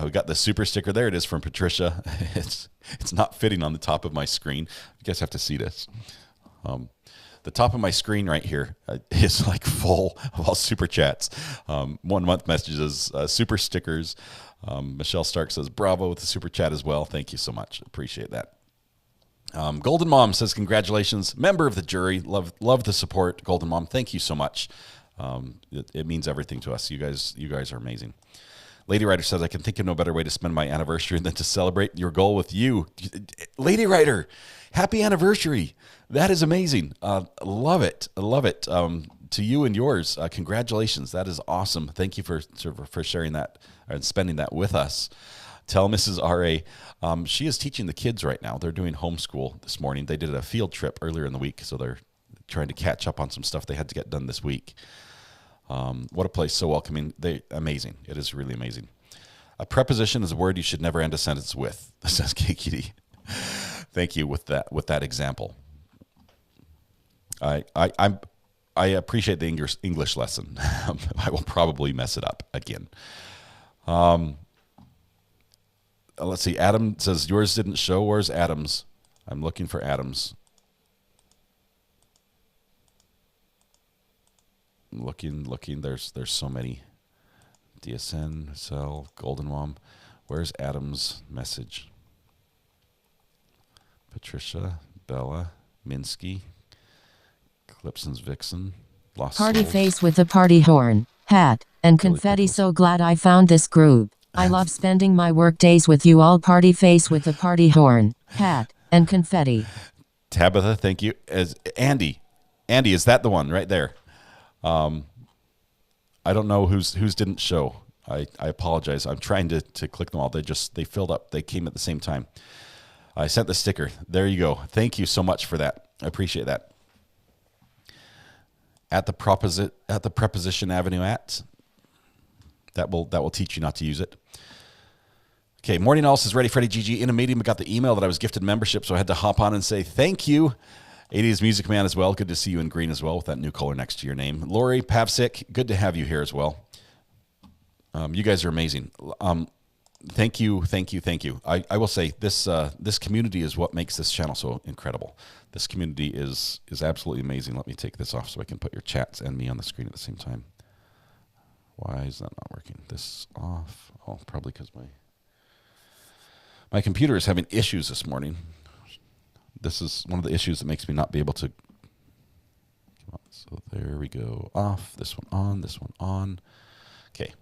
We got the super sticker there. It is from Patricia. It's not fitting on the top of my screen. You guys have to see this. The top of my screen right here is like full of all super chats. 1 month messages, super stickers. Michelle Stark says, bravo with the super chat as well. Thank you so much. Appreciate that. Golden Mom says, congratulations. Member of the jury. Love the support. Golden Mom, thank you so much. It means everything to us. You guys are amazing. Lady Writer says, I can think of no better way to spend my anniversary than to celebrate your goal with you. Lady Writer, happy anniversary. That is amazing. Love it. I love it. To you and yours, congratulations. That is awesome. Thank you for sharing that and spending that with us. Tell Mrs. R.A. She is teaching the kids right now. They're doing homeschool this morning. They did a field trip earlier in the week, so they're trying to catch up on some stuff they had to get done this week. What a place, so welcoming. Amazing. It is really amazing. A preposition is a word you should never end a sentence with, says KQD. Thank you with that example. I appreciate the English lesson. I will probably mess it up again. Let's see. Adam says yours didn't show. Where's Adam's? I'm looking for Adam's. Looking. There's so many. DSN, Cell, Golden Mom. Where's Adam's message? Patricia, Bella, Minsky, Clipson's Vixen, Lost Party Souls. face with a party horn, hat, and confetti. So glad I found this group. I love spending my work days with you all. Party face with a party horn, hat, and confetti. Tabitha, thank you. As Andy, is that the one right there? I don't know who's didn't show. I apologize. I'm trying to click them all. They filled up. They came at the same time. I sent the sticker. There you go. Thank you so much for that. I appreciate that. At the preposition avenue at. That will teach you not to use it. Okay, Morning All says, ready, Freddie GG. In a meeting, I got the email that I was gifted membership, so I had to hop on and say thank you. 80s Music Man as well. Good to see you in green as well with that new color next to your name. Lori Pavsik, good to have you here as well. You guys are amazing. Thank you. I will say this community is what makes this channel so incredible. This community is absolutely amazing. Let me take this off so I can put your chats and me on the screen at the same time. Why is that not working? This off. Oh, probably because my computer is having issues this morning. This is one of the issues that makes me not be able to. Come on. So there we go. Off. This one on. This one on. Okay.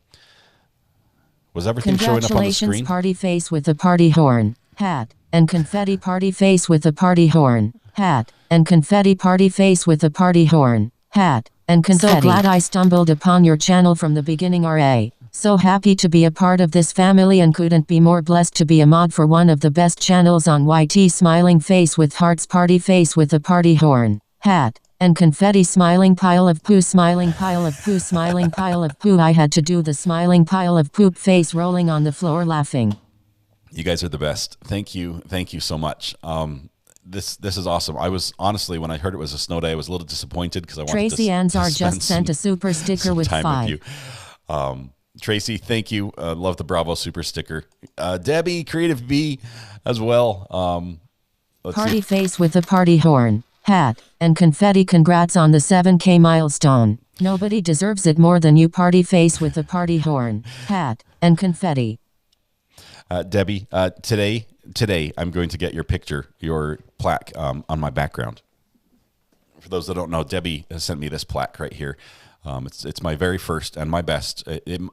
Was everything showing up on the screen? Congratulations, party face with a party horn, hat, and confetti. Party face with a party horn, hat, and confetti. Party face with a party horn, hat, and confetti. So glad I stumbled upon your channel from the beginning. RA. So happy to be a part of this family and couldn't be more blessed to be a mod for one of the best channels on YT. Smiling face with hearts. Party face with a party horn, hat, and confetti. Smiling pile of poo. Smiling pile of poo. Smiling pile of poo. I had to do the smiling pile of poop face rolling on the floor laughing. You guys are the best. Thank you so much. This is awesome. I was honestly, when I heard it was a snow day, I was a little disappointed because I wanted Tracy Anzar just sent a super sticker with 5. With you. Tracy, thank you. Love the Bravo super sticker. Debbie, Creative B, as well. Party face with a party horn, hat, and confetti. Congrats on the 7K milestone. Nobody deserves it more than you. Party face with a party horn, hat, and confetti. Debbie, today I'm going to get your picture, your plaque on my background. For those that don't know, Debbie has sent me this plaque right here. It's my very first and my best.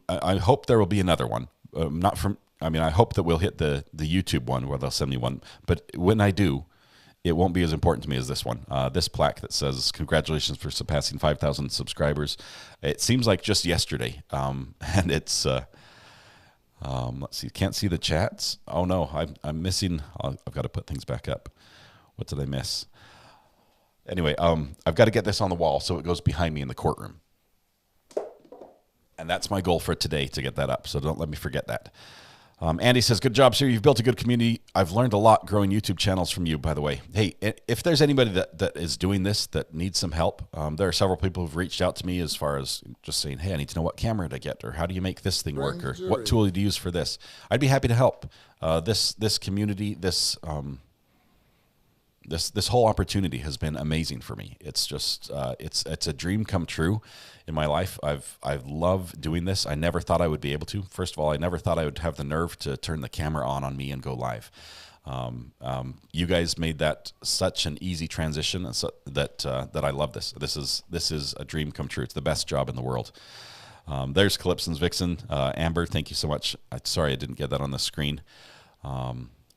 I hope there will be another one. I hope that we'll hit the YouTube one where they'll send me one. But when I do, it won't be as important to me as this one. This plaque that says, congratulations for surpassing 5,000 subscribers. It seems like just yesterday. And it's, Let's see. Can't see the chats. Oh no, I'm missing. I've got to put things back up. What did I miss? Anyway, I've got to get this on the wall so it goes behind me in the courtroom. And that's my goal for today, to get that up. So don't let me forget that. Andy says, good job, sir. You've built a good community. I've learned a lot growing YouTube channels from you, by the way. Hey, if there's anybody that is doing this that needs some help, there are several people who've reached out to me as far as just saying, hey, I need to know what camera to get, or how do you make this thing work, or what tool do you use for this. I'd be happy to help. This community, this whole opportunity has been amazing for me. It's just it's a dream come true in my life. I've loved doing this. I never thought I would be able to. First of all, I never thought I would have the nerve to turn the camera on me and go live. You guys made that such an easy transition, and so that I love this. This is a dream come true. It's the best job in the world. There's Calypson's Vixen. Amber, thank you so much. Sorry I didn't get that on the screen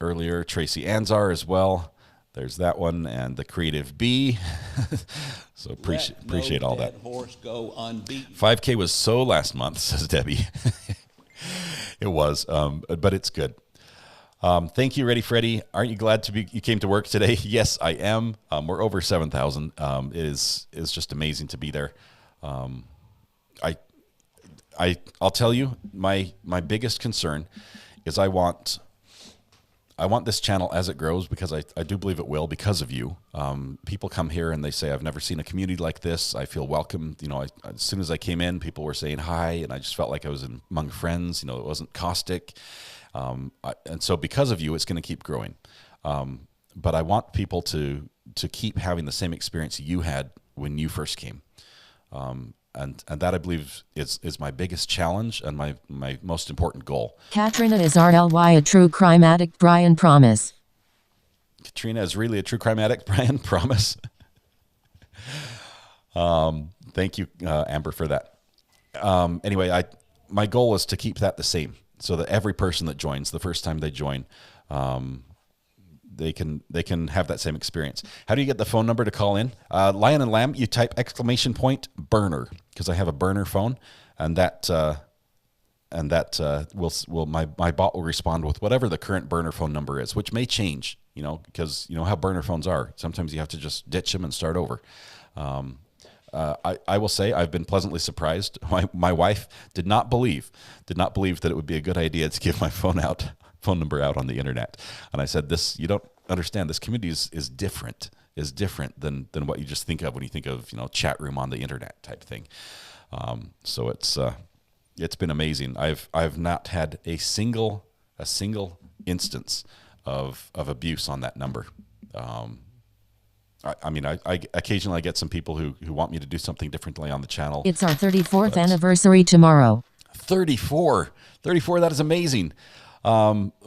earlier. Tracy Anzar as well. There's that one, and the Creative Bee. So appreciate all that. Horse go unbeaten. 5K was so last month, says Debbie. It was, but it's good. Thank you, Ready Freddy. Aren't you glad you came to work today? Yes, I am. We're over 7,000. It is just amazing to be there. I'll tell you, my biggest concern is I want this channel as it grows, because I do believe it will, because of you. People come here and they say, I've never seen a community like this. I feel welcome. As soon as I came in, people were saying hi, and I just felt like I was among friends. It wasn't caustic. And so because of you, it's going to keep growing. But I want people to keep having the same experience you had when you first came. And that, I believe, is my biggest challenge and my most important goal. Katrina is RLY a true crime addict, Brian promise. Katrina is really a true crime addict, Brian promise. Thank you, Amber, for that. Anyway, my goal is to keep that the same, so that every person that joins, the first time they join, they can have that same experience. How do you get the phone number to call in? Lion and Lamb, you type !burner, because I have a burner phone, and that will my bot will respond with whatever the current burner phone number is, which may change, because how burner phones are. Sometimes you have to just ditch them and start over. I will say I've been pleasantly surprised. My wife did not believe that it would be a good idea to give my phone number out on the internet. And I said, you don't understand. This community is different than what you just think of when you think of, chat room on the internet type thing. So it's been amazing. I've not had a single instance of abuse on that number. I occasionally get some people who want me to do something differently on the channel. It's our 34th anniversary tomorrow. 34, that is amazing.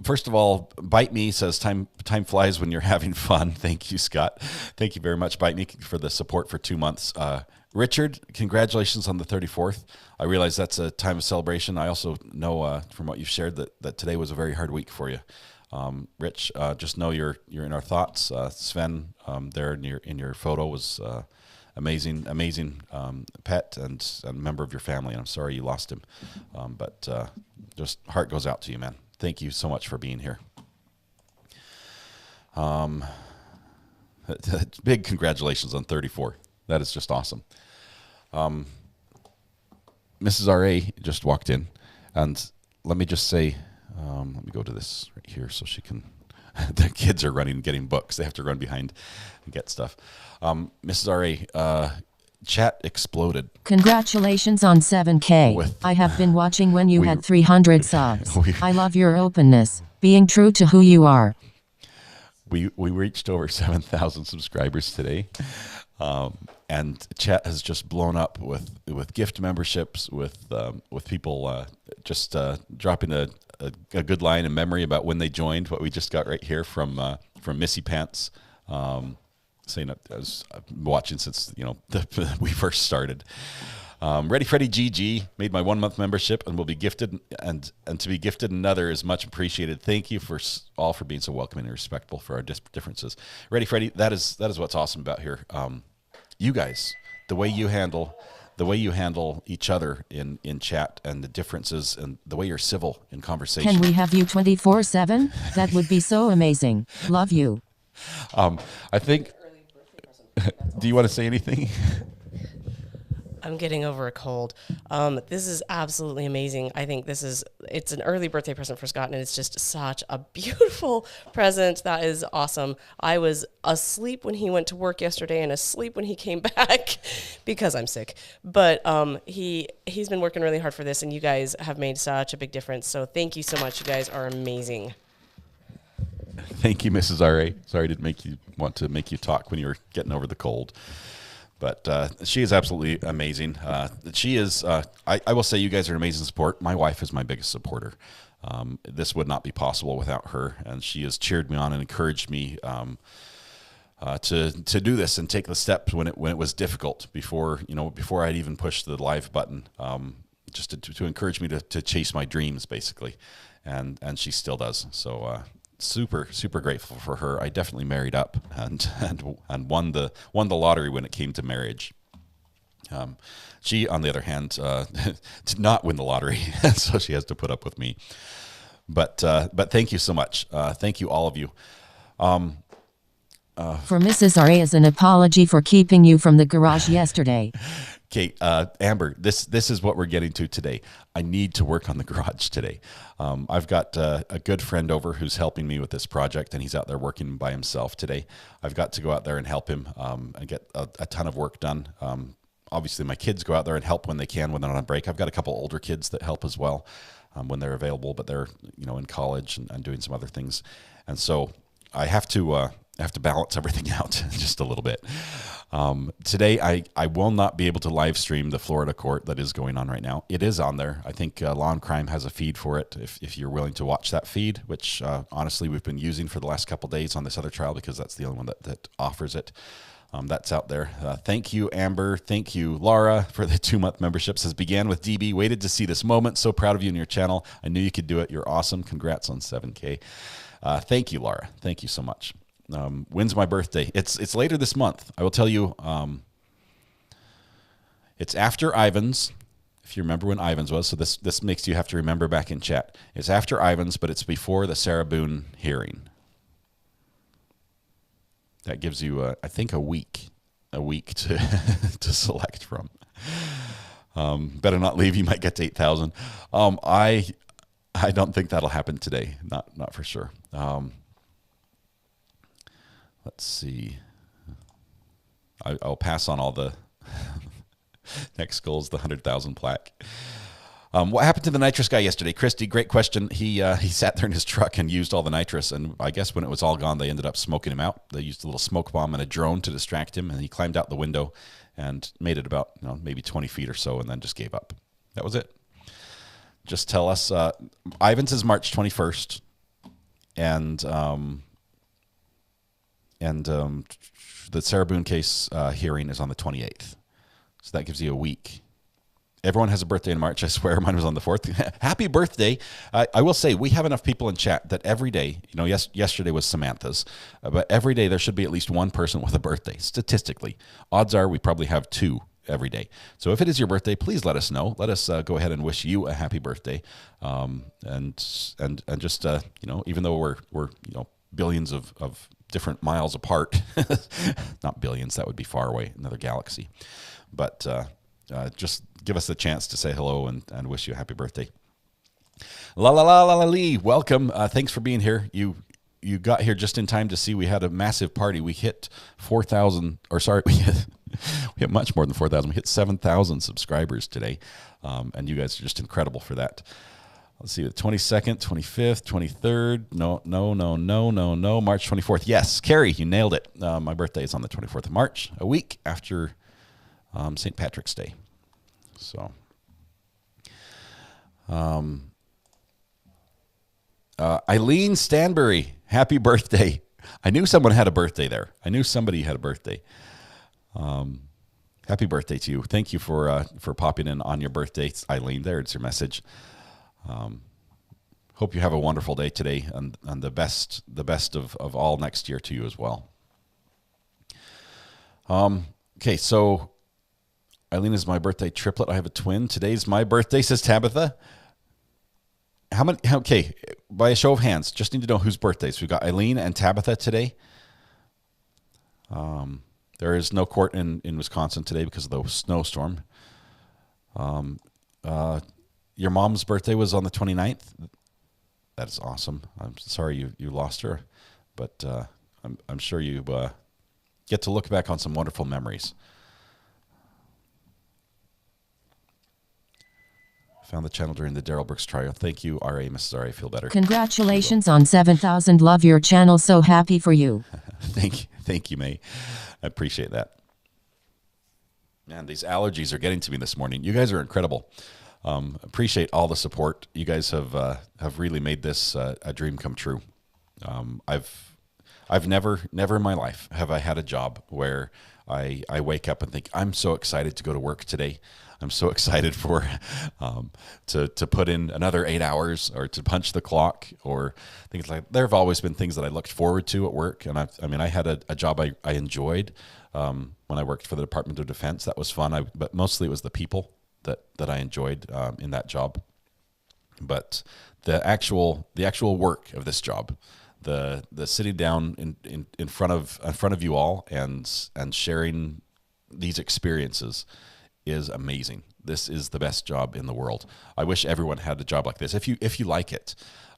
First of all, Bite Me says time flies when you're having fun. Thank you, Scott. Thank you very much, Bite Me, for the support for 2 months. Richard, congratulations on the 34th. I realize that's a time of celebration. I also know from what you've shared that today was a very hard week for you. Rich, just know you're in our thoughts. Sven, there in your photo was amazing pet and a member of your family, and I'm sorry you lost him. But just heart goes out to you, man. Thank you so much for being here. Big congratulations on 34. That is just awesome. Mrs. R.A. just walked in, and let me just say, let me go to this right here so she can, the kids are running and getting books. They have to run behind and get stuff. Mrs. R.A., chat exploded. Congratulations on 7K. I have been watching when you had 300 subs. I love your openness, being true to who you are. We reached over 7,000 subscribers today. And chat has just blown up with gift memberships, with people just dropping a good line in memory about when they joined. What we just got right here from Missy Pants, saying that I was watching since we first started. Ready Freddy GG made my 1 month membership and will be gifted, and to be gifted another is much appreciated. Thank you for all for being so welcoming and respectful for our differences. Ready Freddy, that is what's awesome about here. You guys, the way you handle the way you handle each other in chat and the differences and the way you're civil in conversation. Can we have you 24/7? That would be so amazing. Love you. I think. Do you want to say anything? I'm getting over a cold. This is absolutely amazing. I think it's an early birthday present for Scott, and it's just such a beautiful present. That is awesome. I was asleep when he went to work yesterday and asleep when he came back because I'm sick. But he's been working really hard for this, and you guys have made such a big difference. So thank you so much. You guys are amazing. Thank you, Mrs. R.A. Sorry I didn't want to make you talk when you were getting over the cold. But she is absolutely amazing. She is, I will say you guys are an amazing support. My wife is my biggest supporter. This would not be possible without her. And she has cheered me on and encouraged me to do this and take the steps when it was difficult before I'd even pushed the live button, just to encourage me to chase my dreams, basically. And she still does. So super, super grateful for her. I definitely married up and won the lottery when it came to marriage. She, on the other hand, did not win the lottery, so she has to put up with me. But thank you so much. Thank you, all of you. For Mrs. R.A. as an apology for keeping you from the garage yesterday. Okay, Amber, this is what we're getting to today. I need to work on the garage today. I've got a good friend over who's helping me with this project, and he's out there working by himself today. I've got to go out there and help him and get a ton of work done. Obviously, my kids go out there and help when they can, when they're on break. I've got a couple older kids that help as well when they're available, but they're in college and doing some other things. And so I have to balance everything out just a little bit. Today, I will not be able to live stream the Florida court that is going on right now. It is on there. I think Law and Crime has a feed for it if you're willing to watch that feed, which honestly we've been using for the last couple of days on this other trial because that's the only one that offers it. That's out there. Thank you, Amber. Thank you, Laura, for the 2-month membership. Says, began with DB. Waited to see this moment. So proud of you and your channel. I knew you could do it. You're awesome. Congrats on 7K. Thank you, Laura. Thank you so much. When's my birthday? It's later this month. I will tell you, it's after Ivan's, if you remember when Ivan's was. So this makes you have to remember back in chat. It's after Ivan's, but it's before the Sarah Boone hearing. That gives you, I think, a week to to select from. Better not leave. You might get to 8,000. I don't think that'll happen today. Not for sure. Let's see. I'll pass on all the next goal is the 100,000 plaque. What happened to the nitrous guy yesterday? Christy, great question. He sat there in his truck and used all the nitrous, and I guess when it was all gone, they ended up smoking him out. They used a little smoke bomb and a drone to distract him, and he climbed out the window and made it about maybe 20 feet or so, and then just gave up. That was it. Just tell us. Ivan's is March 21st, and the Sarah Boone case hearing is on the 28th. So that gives you a week. Everyone has a birthday in March. I swear mine was on the 4th. Happy birthday. I will say we have enough people in chat that every day, yesterday was Samantha's, but every day there should be at least one person with a birthday. Statistically, odds are we probably have 2 every day. So if it is your birthday, please let us know. Let us go ahead and wish you a happy birthday. And just, even though we're billions of different miles apart, not billions, that would be far away, another galaxy. But just give us a chance to say hello and wish you a happy birthday. La la la la la lee, welcome. Thanks for being here. You got here just in time to see we had a massive party. We hit 4,000, or sorry, we hit much more than 4,000. We hit 7,000 subscribers today, and you guys are just incredible for that. Let's see, the 22nd, 25th, 23rd. No. March 24th. Yes, Carrie, you nailed it. My birthday is on the 24th of March, a week after St. Patrick's Day. So, Eileen Stanbury, happy birthday. I knew someone had a birthday there. I knew somebody had a birthday. Happy birthday to you. Thank you for popping in on your birthday, Eileen. There's your message. Hope you have a wonderful day today and the best of all next year to you as well. Okay, so Eileen is my birthday triplet. I have a twin. Today's my birthday, says Tabitha. How many? Okay, by a show of hands, just need to know whose birthdays. We've got Eileen and Tabitha today. There is no court in Wisconsin today because of the snowstorm. Your mom's birthday was on the 29th. That is awesome. I'm sorry you lost her, but I'm sure you get to look back on some wonderful memories. Found the channel during the Daryl Brooks trial. Thank you, R.A. Mrs. R.A. Feel better. Congratulations on 7,000. Love your channel. So happy for you. Thank you, May. I appreciate that. Man, these allergies are getting to me this morning. You guys are incredible. Appreciate all the support. You guys have really made this a dream come true. I've never in my life have I had a job where I wake up and think, I'm so excited to go to work today. I'm so excited for to put in another 8 hours or to punch the clock or things like that. There have always been things that I looked forward to at work. And I had a job I enjoyed when I worked for the Department of Defense. That was fun. But mostly it was the people that I enjoyed in that job. But the actual work of this job, the sitting down in front of you all and sharing these experiences is amazing. This is the best job in the world. I wish everyone had a job like this. If you like it,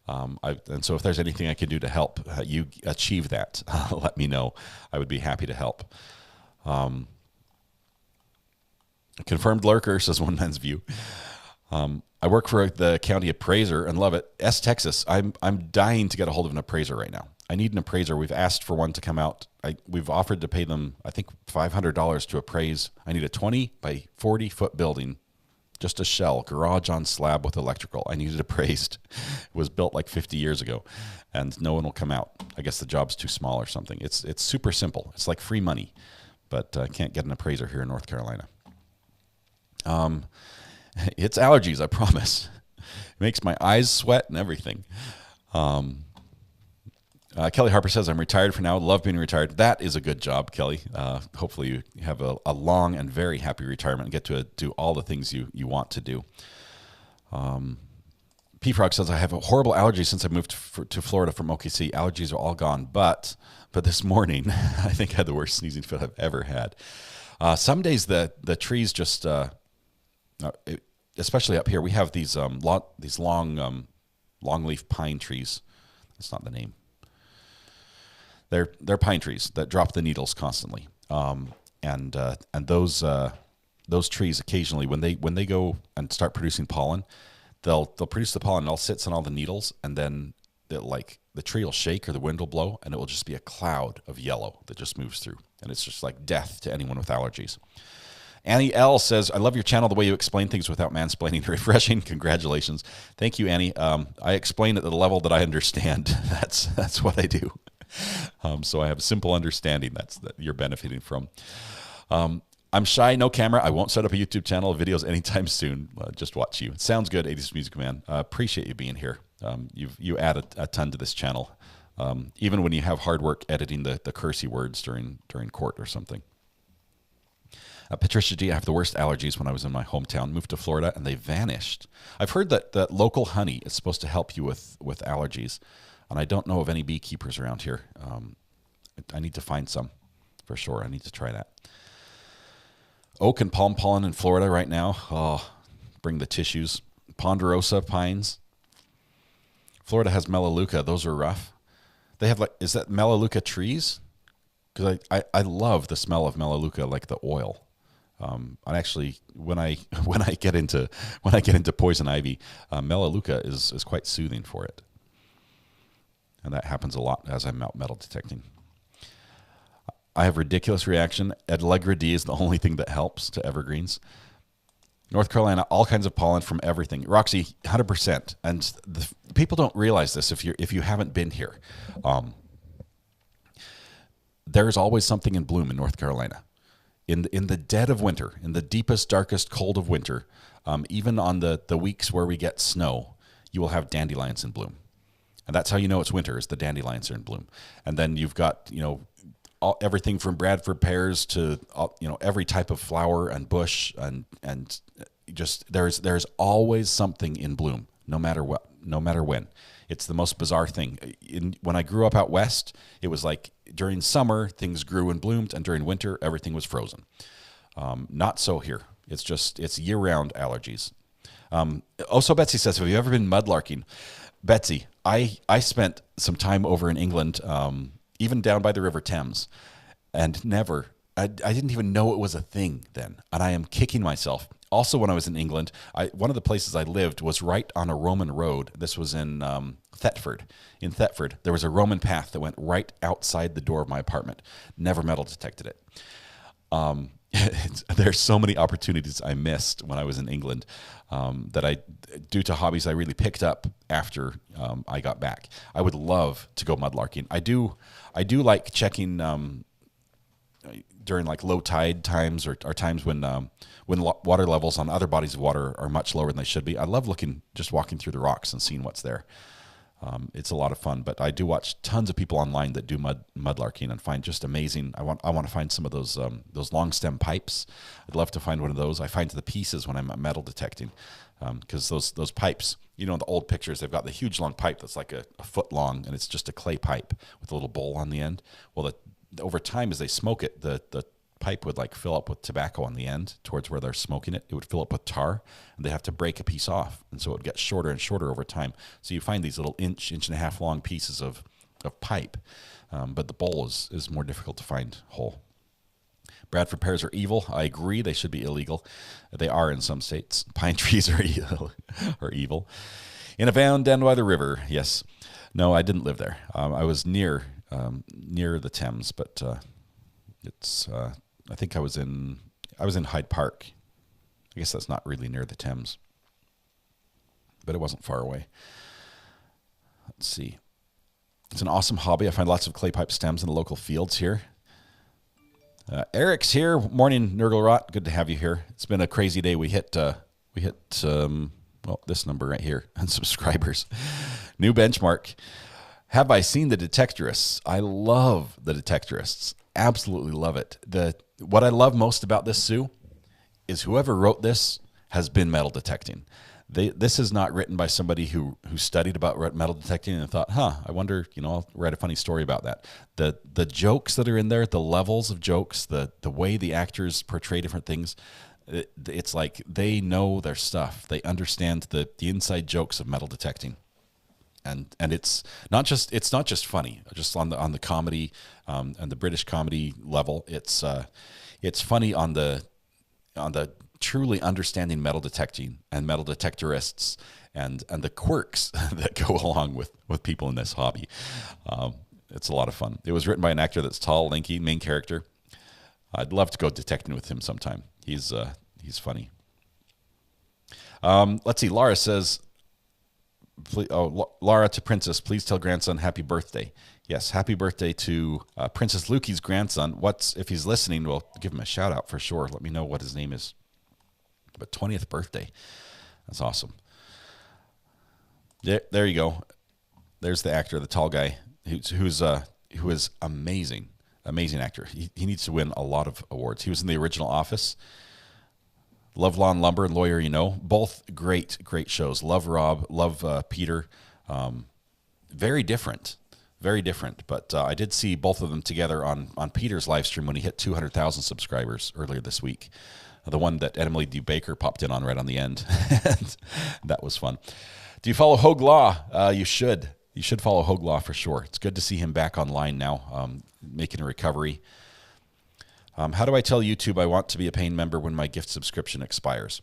and so if there's anything I can do to help you achieve that, let me know. I would be happy to help. Confirmed lurker, says One Man's View. I work for the county appraiser and love it. Texas. I'm dying to get a hold of an appraiser right now. I need an appraiser. We've asked for one to come out. We've offered to pay them, I think, $500 to appraise. I need a 20 by 40 foot building, just a shell, garage on slab with electrical. I need it appraised. It was built like 50 years ago, and no one will come out. I guess the job's too small or something. It's super simple. It's like free money, but I can't get an appraiser here in North Carolina. It's allergies, I promise. It makes my eyes sweat and everything. Kelly Harper says, I'm retired for now. Love being retired. That is a good job, Kelly. Hopefully you have a long and very happy retirement and get to do all the things you want to do. P-Frog says, I have a horrible allergy since I moved to Florida from OKC. Allergies are all gone. But this morning, I think I had the worst sneezing fit I've ever had. Some days the trees just, especially up here, we have these long longleaf pine trees. That's not the name. They're pine trees that drop the needles constantly, and those trees occasionally when they go and start producing pollen, they'll produce the pollen and it all sits on all the needles, and then the tree will shake or the wind will blow and it will just be a cloud of yellow that just moves through, and it's just like death to anyone with allergies. Annie L says, I love your channel, the way you explain things without mansplaining. Refreshing. Congratulations. Thank you, Annie. I explain at the level that I understand. That's what I do. So I have a simple understanding that you're benefiting from. I'm shy, no camera. I won't set up a YouTube channel of videos anytime soon. Just watch you. It sounds good, 80s Music Man. Appreciate you being here. You add a ton to this channel, even when you have hard work editing the cursey words during court or something. Patricia G, I have the worst allergies when I was in my hometown. Moved to Florida and they vanished. I've heard that local honey is supposed to help you with allergies, and I don't know of any beekeepers around here. I need to find some for sure. I need to try that. Oak and palm pollen in Florida right now. Oh, bring the tissues. Ponderosa pines. Florida has melaleuca. Those are rough. They have is that melaleuca trees? Because I love the smell of melaleuca, like the oil. I actually, when I get into poison ivy, melaleuca is quite soothing for it, and that happens a lot as I'm out metal detecting. I have ridiculous reaction. Allegra D is the only thing that helps to evergreens. North Carolina, all kinds of pollen from everything. Roxy, 100%. And people don't realize this if you haven't been here. There's always something in bloom in North Carolina. In the dead of winter, in the deepest, darkest cold of winter, even on the weeks where we get snow, you will have dandelions in bloom. And that's how you know it's winter, is the dandelions are in bloom. And then you've got, everything from Bradford pears to every type of flower and bush and just there's always something in bloom, no matter when. It's the most bizarre thing. When I grew up out west, it was like during summer things grew and bloomed, and during winter everything was frozen. Not so here. It's year-round allergies. So Betsy says, have you ever been mudlarking? Betsy, I spent some time over in England, even down by the River Thames, and I didn't even know it was a thing then, and I am kicking myself. Also, when I was in England, one of the places I lived was right on a Roman road. This was in Thetford. In Thetford, there was a Roman path that went right outside the door of my apartment. Never metal detected it. There's so many opportunities I missed when I was in England that due to hobbies, I really picked up after I got back. I would love to go mudlarking. I do like checking during like low tide times or times when water levels on other bodies of water are much lower than they should be. I love just walking through the rocks and seeing what's there. It's a lot of fun, but I do watch tons of people online that do mudlarking and find just amazing. I want to find some of those long stem pipes. I'd love to find one of those. I find the pieces when I'm metal detecting, because those pipes, in the old pictures, they've got the huge long pipe that's like a foot long, and it's just a clay pipe with a little bowl on the end. Well, over time as they smoke it, the pipe would like fill up with tobacco on the end towards where they're smoking it. It would fill up with tar, and they have to break a piece off, and so it would get shorter and shorter over time. So you find these little inch and a half long pieces of pipe, but the bowl is more difficult to find whole. Bradford pears are evil. I agree, they should be illegal. They are in some states. Pine trees are evil. In a van down by the river, yes. No, I didn't live there. I was near the Thames, but it's. I think I was in Hyde Park. I guess that's not really near the Thames, but it wasn't far away. Let's see. It's an awesome hobby. I find lots of clay pipe stems in the local fields here. Eric's here. Morning, Nurgle Good to have you here. It's been a crazy day. We hit this number right here on subscribers. New benchmark. Have I seen the Detectorists? I love the Detectorists. Absolutely love it. What I love most about this, Sue, is whoever wrote this has been metal detecting. This is not written by somebody who studied about metal detecting and thought, I wonder, I'll write a funny story about that. The jokes that are in there, the levels of jokes, the way the actors portray different things, it's like they know their stuff. They understand the inside jokes of metal detecting. And it's not just funny, just on the comedy and the British comedy level. It's funny on the truly understanding metal detecting and metal detectorists and the quirks that go along with people in this hobby. It's a lot of fun. It was written by an actor that's tall, lanky, main character. I'd love to go detecting with him sometime. He's funny. Let's see. Laura says, Laura to Princess, please tell grandson happy birthday. Yes, happy birthday to Princess Lukey's grandson. If he's listening, we'll give him a shout out for sure. Let me know what his name is. But 20th birthday. That's awesome. There you go. There's the actor, the tall guy, who is amazing actor. He needs to win a lot of awards. He was in the original Office. Love Law and Lumber and Lawyer, both great shows. Love Rob, love Peter. Very different. But I did see both of them together on Peter's live stream when he hit 200,000 subscribers earlier this week. The one that Emily D. Baker popped in on right on the end. That was fun. Do you follow Hogue Law? You should. You should follow Hogue Law for sure. It's good to see him back online now, making a recovery. How do I tell YouTube I want to be a paying member when my gift subscription expires?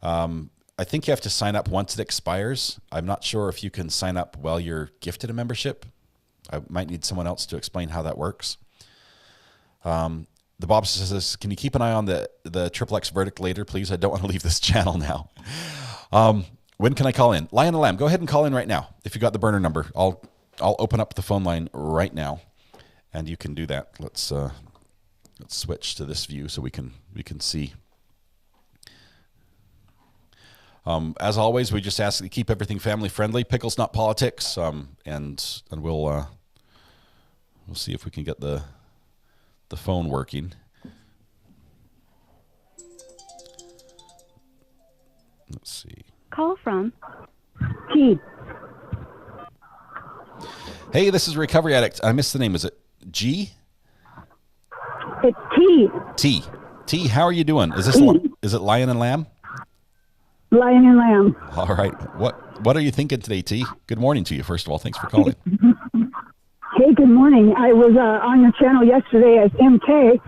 I think you have to sign up once it expires. I'm not sure if you can sign up while you're gifted a membership. I might need someone else to explain how that works. The Bob says, can you keep an eye on the XXX verdict later, please? I don't want to leave this channel now. When can I call in? Lion and Lamb, go ahead and call in right now. If you got the burner number, I'll open up the phone line right now, and you can do that. Let's switch to this view so we can see. As always, we just ask to keep everything family friendly. Pickles, not politics. And we'll see if we can get the the phone working. Let's see. Call from T. Hey, this is Recovery Addict. I missed the name. Is it G? It's T. T. T, how are you doing? Is this is it Lion and Lamb? Lion and Lamb. All right. What are you thinking today, T? Good morning to you, first of all. Thanks for calling. Hey, good morning. I was on your channel yesterday as MK,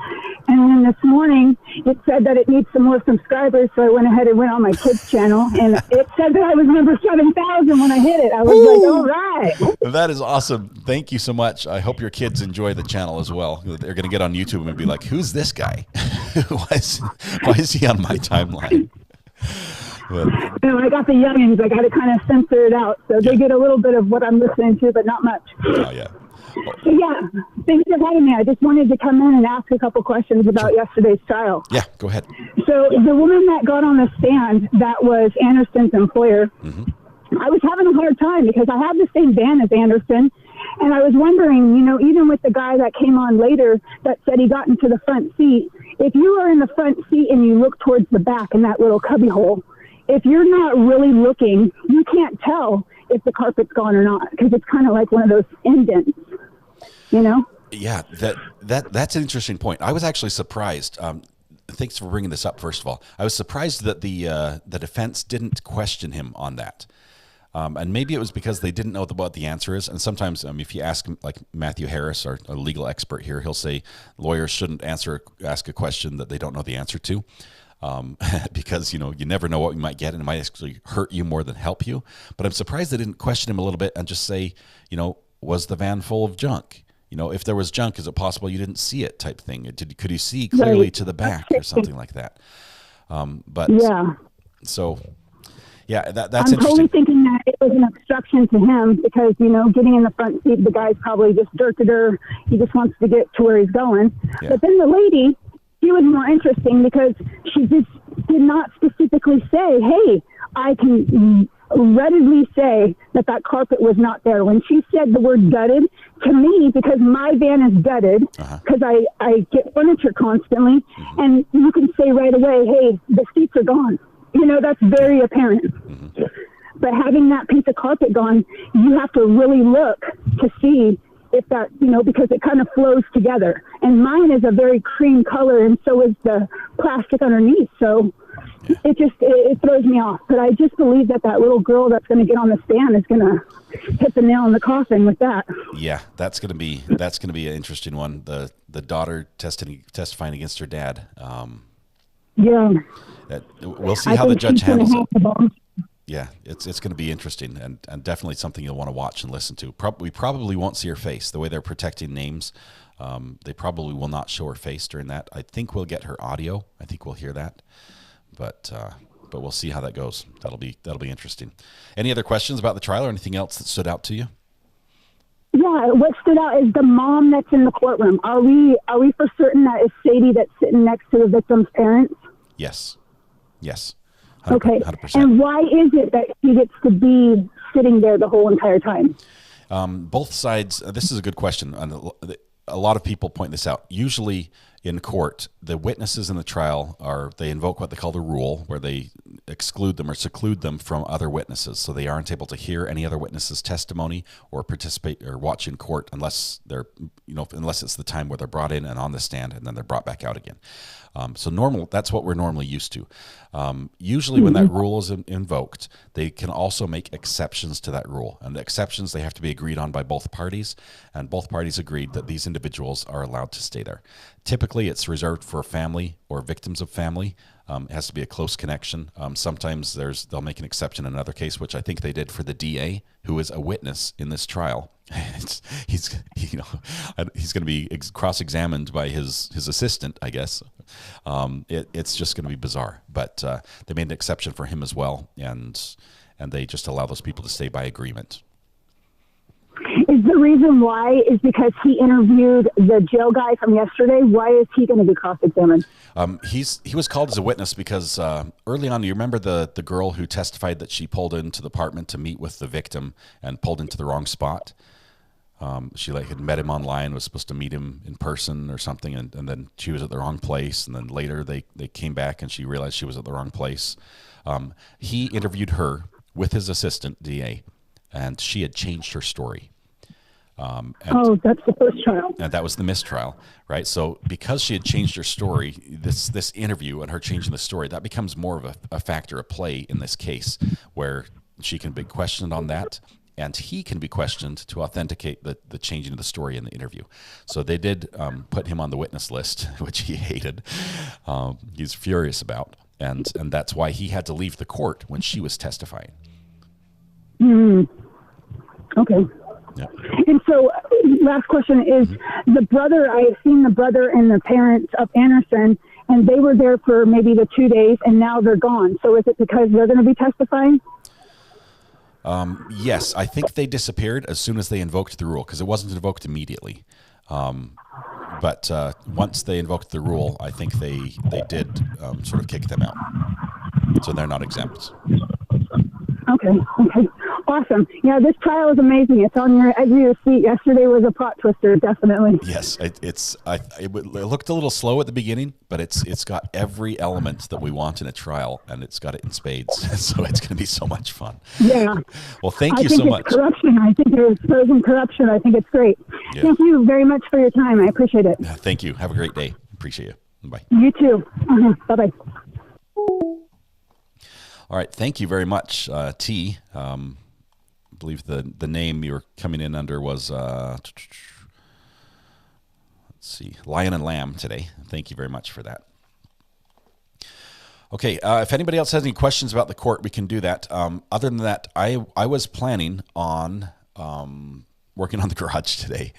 and then this morning it said that it needs some more subscribers, so I went ahead and went on my kids' channel, and it said that I was number 7,000 when I hit it. I was like, all right. That is awesome. Thank you so much. I hope your kids enjoy the channel as well. They're going to get on YouTube and be like, who's this guy? Why is he on my timeline? I got the youngins. I got to kind of censor it out, so they get a little bit of what I'm listening to, but not much. Oh, yeah. So, yeah, thanks for having me. I just wanted to come in and ask a couple questions about yesterday's trial. Yeah, go ahead. So the woman that got on the stand, that was Anderson's employer, I was having a hard time because I have the same van as Anderson, and I was wondering, even with the guy that came on later that said he got into the front seat, if you are in the front seat and you look towards the back in that little cubby hole, if you're not really looking, you can't tell if the carpet's gone or not, because it's kind of like one of those indents, Yeah, that's an interesting point. I was actually surprised. Thanks for bringing this up, first of all. I was surprised that the defense didn't question him on that. And maybe it was because they didn't know what the answer is. And sometimes, if you ask like Matthew Harris, our a legal expert here, he'll say lawyers shouldn't ask a question that they don't know the answer to. Because, you never know what you might get, and it might actually hurt you more than help you. But I'm surprised they didn't question him a little bit and just say, was the van full of junk? If there was junk, is it possible you didn't see it type thing? Could you see clearly to the back or something like that? But yeah. So, yeah, that's I'm interesting. Totally thinking that it was an obstruction to him because, getting in the front seat, the guy's probably just dirted. He just wants to get to where he's going. Yeah. But then the lady, she was more interesting because she just did not specifically say, hey, I can readily say that carpet was not there. When she said the word gutted, to me, because my van is gutted, because I get furniture constantly, and you can say right away, hey, the seats are gone. That's very apparent. But having that piece of carpet gone, you have to really look to see if that, because it kind of flows together. And mine is a very cream color, and so is the plastic underneath. So it throws me off. But I just believe that little girl that's going to get on the stand is going to hit the nail in the coffin with that. Yeah, that's going to be an interesting one. The daughter testifying against her dad. Yeah. We'll see how the judge handles it. Yeah, it's going to be interesting and definitely something you'll want to watch and listen to. We probably won't see her face. The way they're protecting names, they probably will not show her face during that. I think we'll get her audio. I think we'll hear that, but we'll see how that goes. That'll be interesting. Any other questions about the trial or anything else that stood out to you? Yeah, what stood out is the mom that's in the courtroom. Are we for certain that it's Sadie that's sitting next to the victim's parents? Yes. 100%. Okay. 100%. And why is it that she gets to be sitting there the whole entire time? Both sides. This is a good question. A lot of people point this out. Usually in court, the witnesses in the trial they invoke what they call the rule, where they exclude them or seclude them from other witnesses. So they aren't able to hear any other witnesses' testimony or participate or watch in court unless unless it's the time where they're brought in and on the stand and then they're brought back out again. That's what we're normally used to. Usually when that rule is invoked, they can also make exceptions to that rule. And the exceptions, they have to be agreed on by both parties. And both parties agreed that these individuals are allowed to stay there. Typically, it's reserved for family or victims of family. It has to be a close connection. Sometimes they'll make an exception in another case, which I think they did for the DA, who is a witness in this trial. He's going to be cross-examined by his assistant, I guess. It's just going to be bizarre. But they made an exception for him as well, and they just allow those people to stay by agreement. Is the reason why is because he interviewed the jail guy from yesterday? Why is he going to be cross-examined? He was called as a witness because early on, you remember the girl who testified that she pulled into the apartment to meet with the victim and pulled into the wrong spot? She had met him online, was supposed to meet him in person or something, and then she was at the wrong place. And then later they came back and she realized she was at the wrong place. He interviewed her with his assistant, DA, and she had changed her story. That's the first trial. And that was the mistrial, right? So because she had changed her story, this interview and her changing the story, that becomes more of a factor of play in this case, where she can be questioned on that, and he can be questioned to authenticate the changing of the story in the interview. So they did put him on the witness list, which he hated. He's furious about, and that's why he had to leave the court when she was testifying. Okay. Yeah. And so, last question is, the brother, I have seen the brother and the parents of Anderson, and they were there for maybe the 2 days, and now they're gone. So is it because they're going to be testifying? Yes, I think they disappeared as soon as they invoked the rule, because it wasn't invoked immediately. But once they invoked the rule, I think they did sort of kick them out. So they're not exempt. Okay. Awesome. Yeah, this trial is amazing. It's on your edge of your seat. Yesterday was a plot twister, definitely. Yes, it looked a little slow at the beginning, but it's got every element that we want in a trial, and it's got it in spades. So it's going to be so much fun. Yeah. Well, thank you so much. Corruption. I think there's frozen corruption. I think it's great. Yeah. Thank you very much for your time. I appreciate it. Thank you. Have a great day. Appreciate you. Bye. You too. Bye-bye. All right. Thank you very much, T. I believe the name you were coming in under was, let's see, Lion and Lamb today. Thank you very much for that. Okay. If anybody else has any questions about the court, we can do that. Other than that, I was planning on working on the garage today.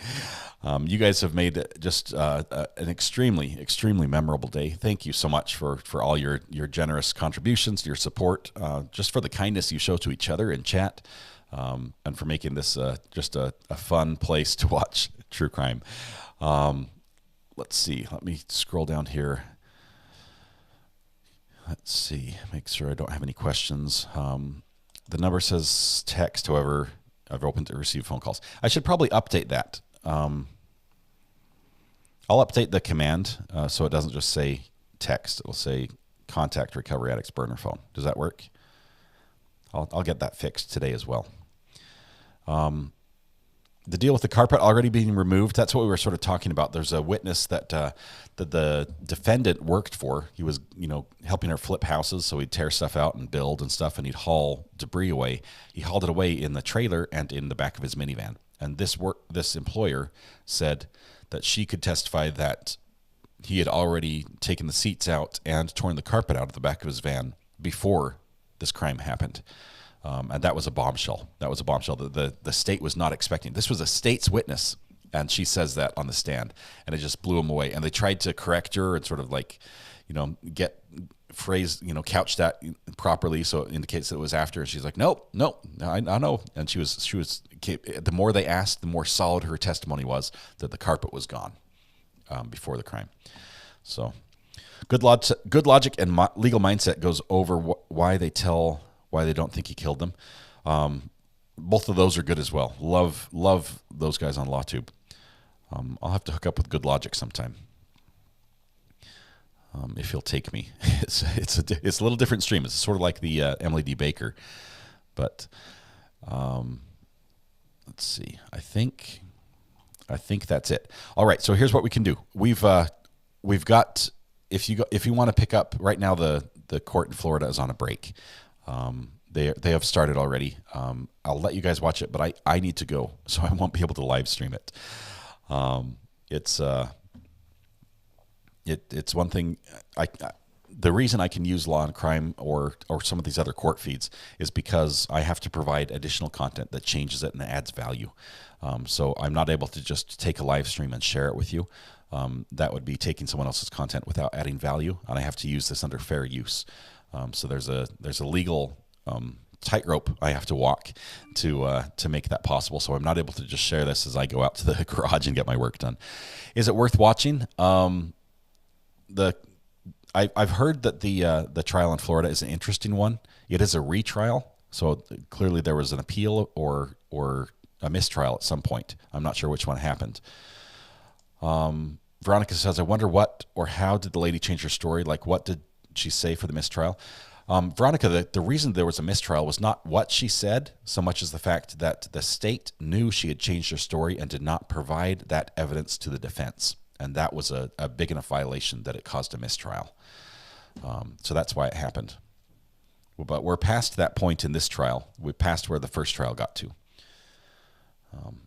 You guys have made just an extremely, extremely memorable day. Thank you so much for all your generous contributions, your support, just for the kindness you show to each other in chat, and for making this just a fun place to watch true crime. Let's see. Let me scroll down here. Let's see. Make sure I don't have any questions. The number says text. However, I've opened to receive phone calls. I should probably update that. I'll update the command so it doesn't just say text. It will say contact recovery addicts burner phone. Does that work? I'll get that fixed today as well. The deal with the carpet already being removed, that's what we were sort of talking about. There's a witness that the defendant worked for. He was, helping her flip houses, so he'd tear stuff out and build and stuff, and he'd haul debris away. He hauled it away in the trailer and in the back of his minivan. And this employer said that she could testify that he had already taken the seats out and torn the carpet out of the back of his van before this crime happened. And that was a bombshell. That was a bombshell that the state was not expecting. This was a state's witness, and she says that on the stand, and it just blew him away. And they tried to correct her and sort of get phrased, couch that properly so it indicates that it was after. And she's like, no, I know. And she was. The more they asked, the more solid her testimony was that the carpet was gone before the crime. So, good logic and legal mindset goes over why they don't think he killed them. Both of those are good as well. Love those guys on LawTube. I'll have to hook up with Good Logic sometime. If he'll take me. It's a little different stream. It's sort of like the Emily D. Baker. But let's see. I think that's it. All right. So here's what we can do. We've got, if you want to pick up right now, the court in Florida is on a break. They have started already. I'll let you guys watch it, but I need to go, so I won't be able to live stream it. It's one thing. The reason I can use Law and Crime or some of these other court feeds is because I have to provide additional content that changes it and adds value. So I'm not able to just take a live stream and share it with you. That would be taking someone else's content without adding value, and I have to use this under fair use. So there's a legal tightrope I have to walk to make that possible. So I'm not able to just share this as I go out to the garage and get my work done. Is it worth watching? I've heard that the trial in Florida is an interesting one. It is a retrial, so clearly there was an appeal or a mistrial at some point. I'm not sure which one happened. Veronica says, I wonder what or how did the lady change her story? Like, what did she say for the mistrial? Veronica, the reason there was a mistrial was not what she said so much as the fact that the state knew she had changed her story and did not provide that evidence to the defense. And that was a big enough violation that it caused a mistrial. So that's why it happened. But we're past that point in this trial. We're past where the first trial got to. Let's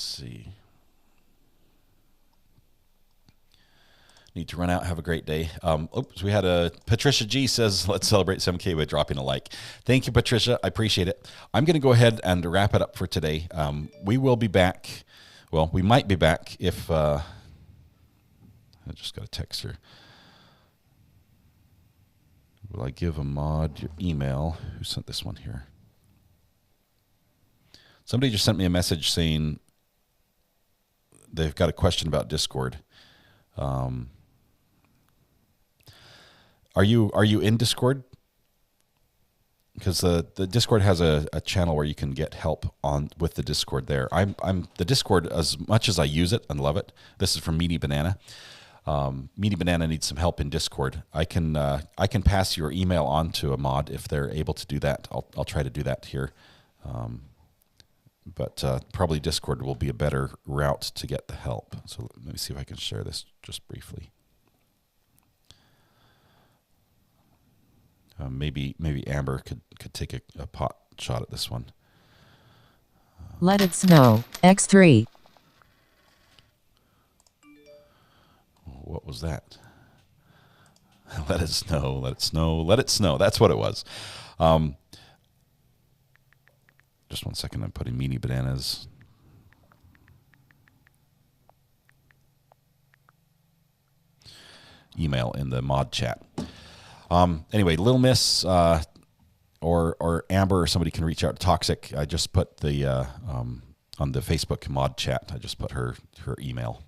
see. Need to run out. Have a great day. We had a Patricia G says, let's celebrate 7K by dropping a like. Thank you, Patricia. I appreciate it. I'm going to go ahead and wrap it up for today. We will be back. Well, we might be back if I just got a text here. Will I give a mod your email? Who sent this one here? Somebody just sent me a message saying they've got a question about Discord. Are you in Discord? Because the Discord has a channel where you can get help with the Discord there. I'm the Discord, as much as I use it and love it. This is from Meaty Banana. Meaty Banana needs some help in Discord. I can pass your email on to a mod if they're able to do that. I'll try to do that here. But probably Discord will be a better route to get the help. So let me see if I can share this just briefly. Maybe Amber could take a pot shot at this one. Let it snow. X3. What was that? Let it snow. Let it snow. Let it snow. That's what it was. Just 1 second. I'm putting Meaty Bananas. Email in the mod chat. Anyway, Little Miss or Amber or somebody can reach out to Toxic. I just put the on the Facebook mod chat. I just put her email.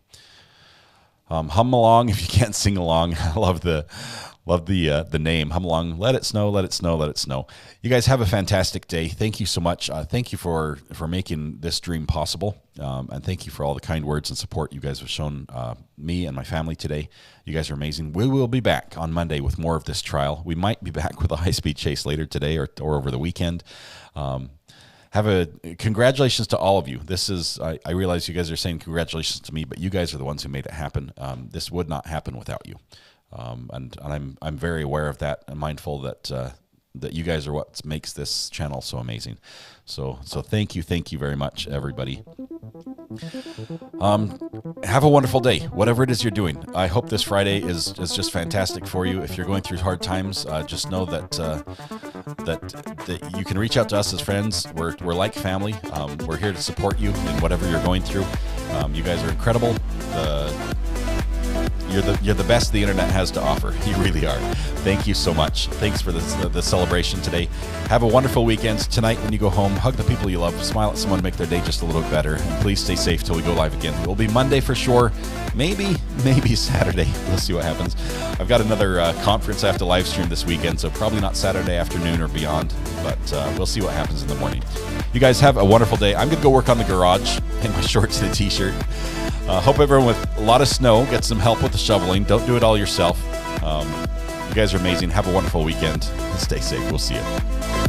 Hum along if you can't sing along. I love the name. Hum along. Let it snow. Let it snow. Let it snow. You guys have a fantastic day. Thank you so much. Thank you for making this dream possible, and thank you for all the kind words and support you guys have shown me and my family today. You guys are amazing. We will be back on Monday with more of this trial. We might be back with a high-speed chase later today or over the weekend. Congratulations to all of you. This is, I realize you guys are saying congratulations to me, but you guys are the ones who made it happen. This would not happen without you. And I'm very aware of that and mindful that you guys are what makes this channel so amazing. So thank you very much, everybody. Have a wonderful day, whatever it is you're doing. I hope this Friday is just fantastic for you. If you're going through hard times, just know that you can reach out to us as friends. We're like family. We're here to support you in whatever you're going through. You guys are incredible. You're the best the internet has to offer. You really are. Thank you so much. Thanks for the celebration today. Have a wonderful weekend. Tonight when you go home, hug the people you love, smile at someone, make their day just a little bit better. And please stay safe till we go live again. It will be Monday for sure. Maybe Saturday. We'll see what happens. I've got another conference I have to live stream this weekend, so probably not Saturday afternoon or beyond, but we'll see what happens in the morning. You guys have a wonderful day. I'm going to go work on the garage in my shorts and a t-shirt. Hope everyone with a lot of snow gets some help with the shoveling. Don't do it all yourself. You guys are amazing. Have a wonderful weekend. Stay safe. We'll see you.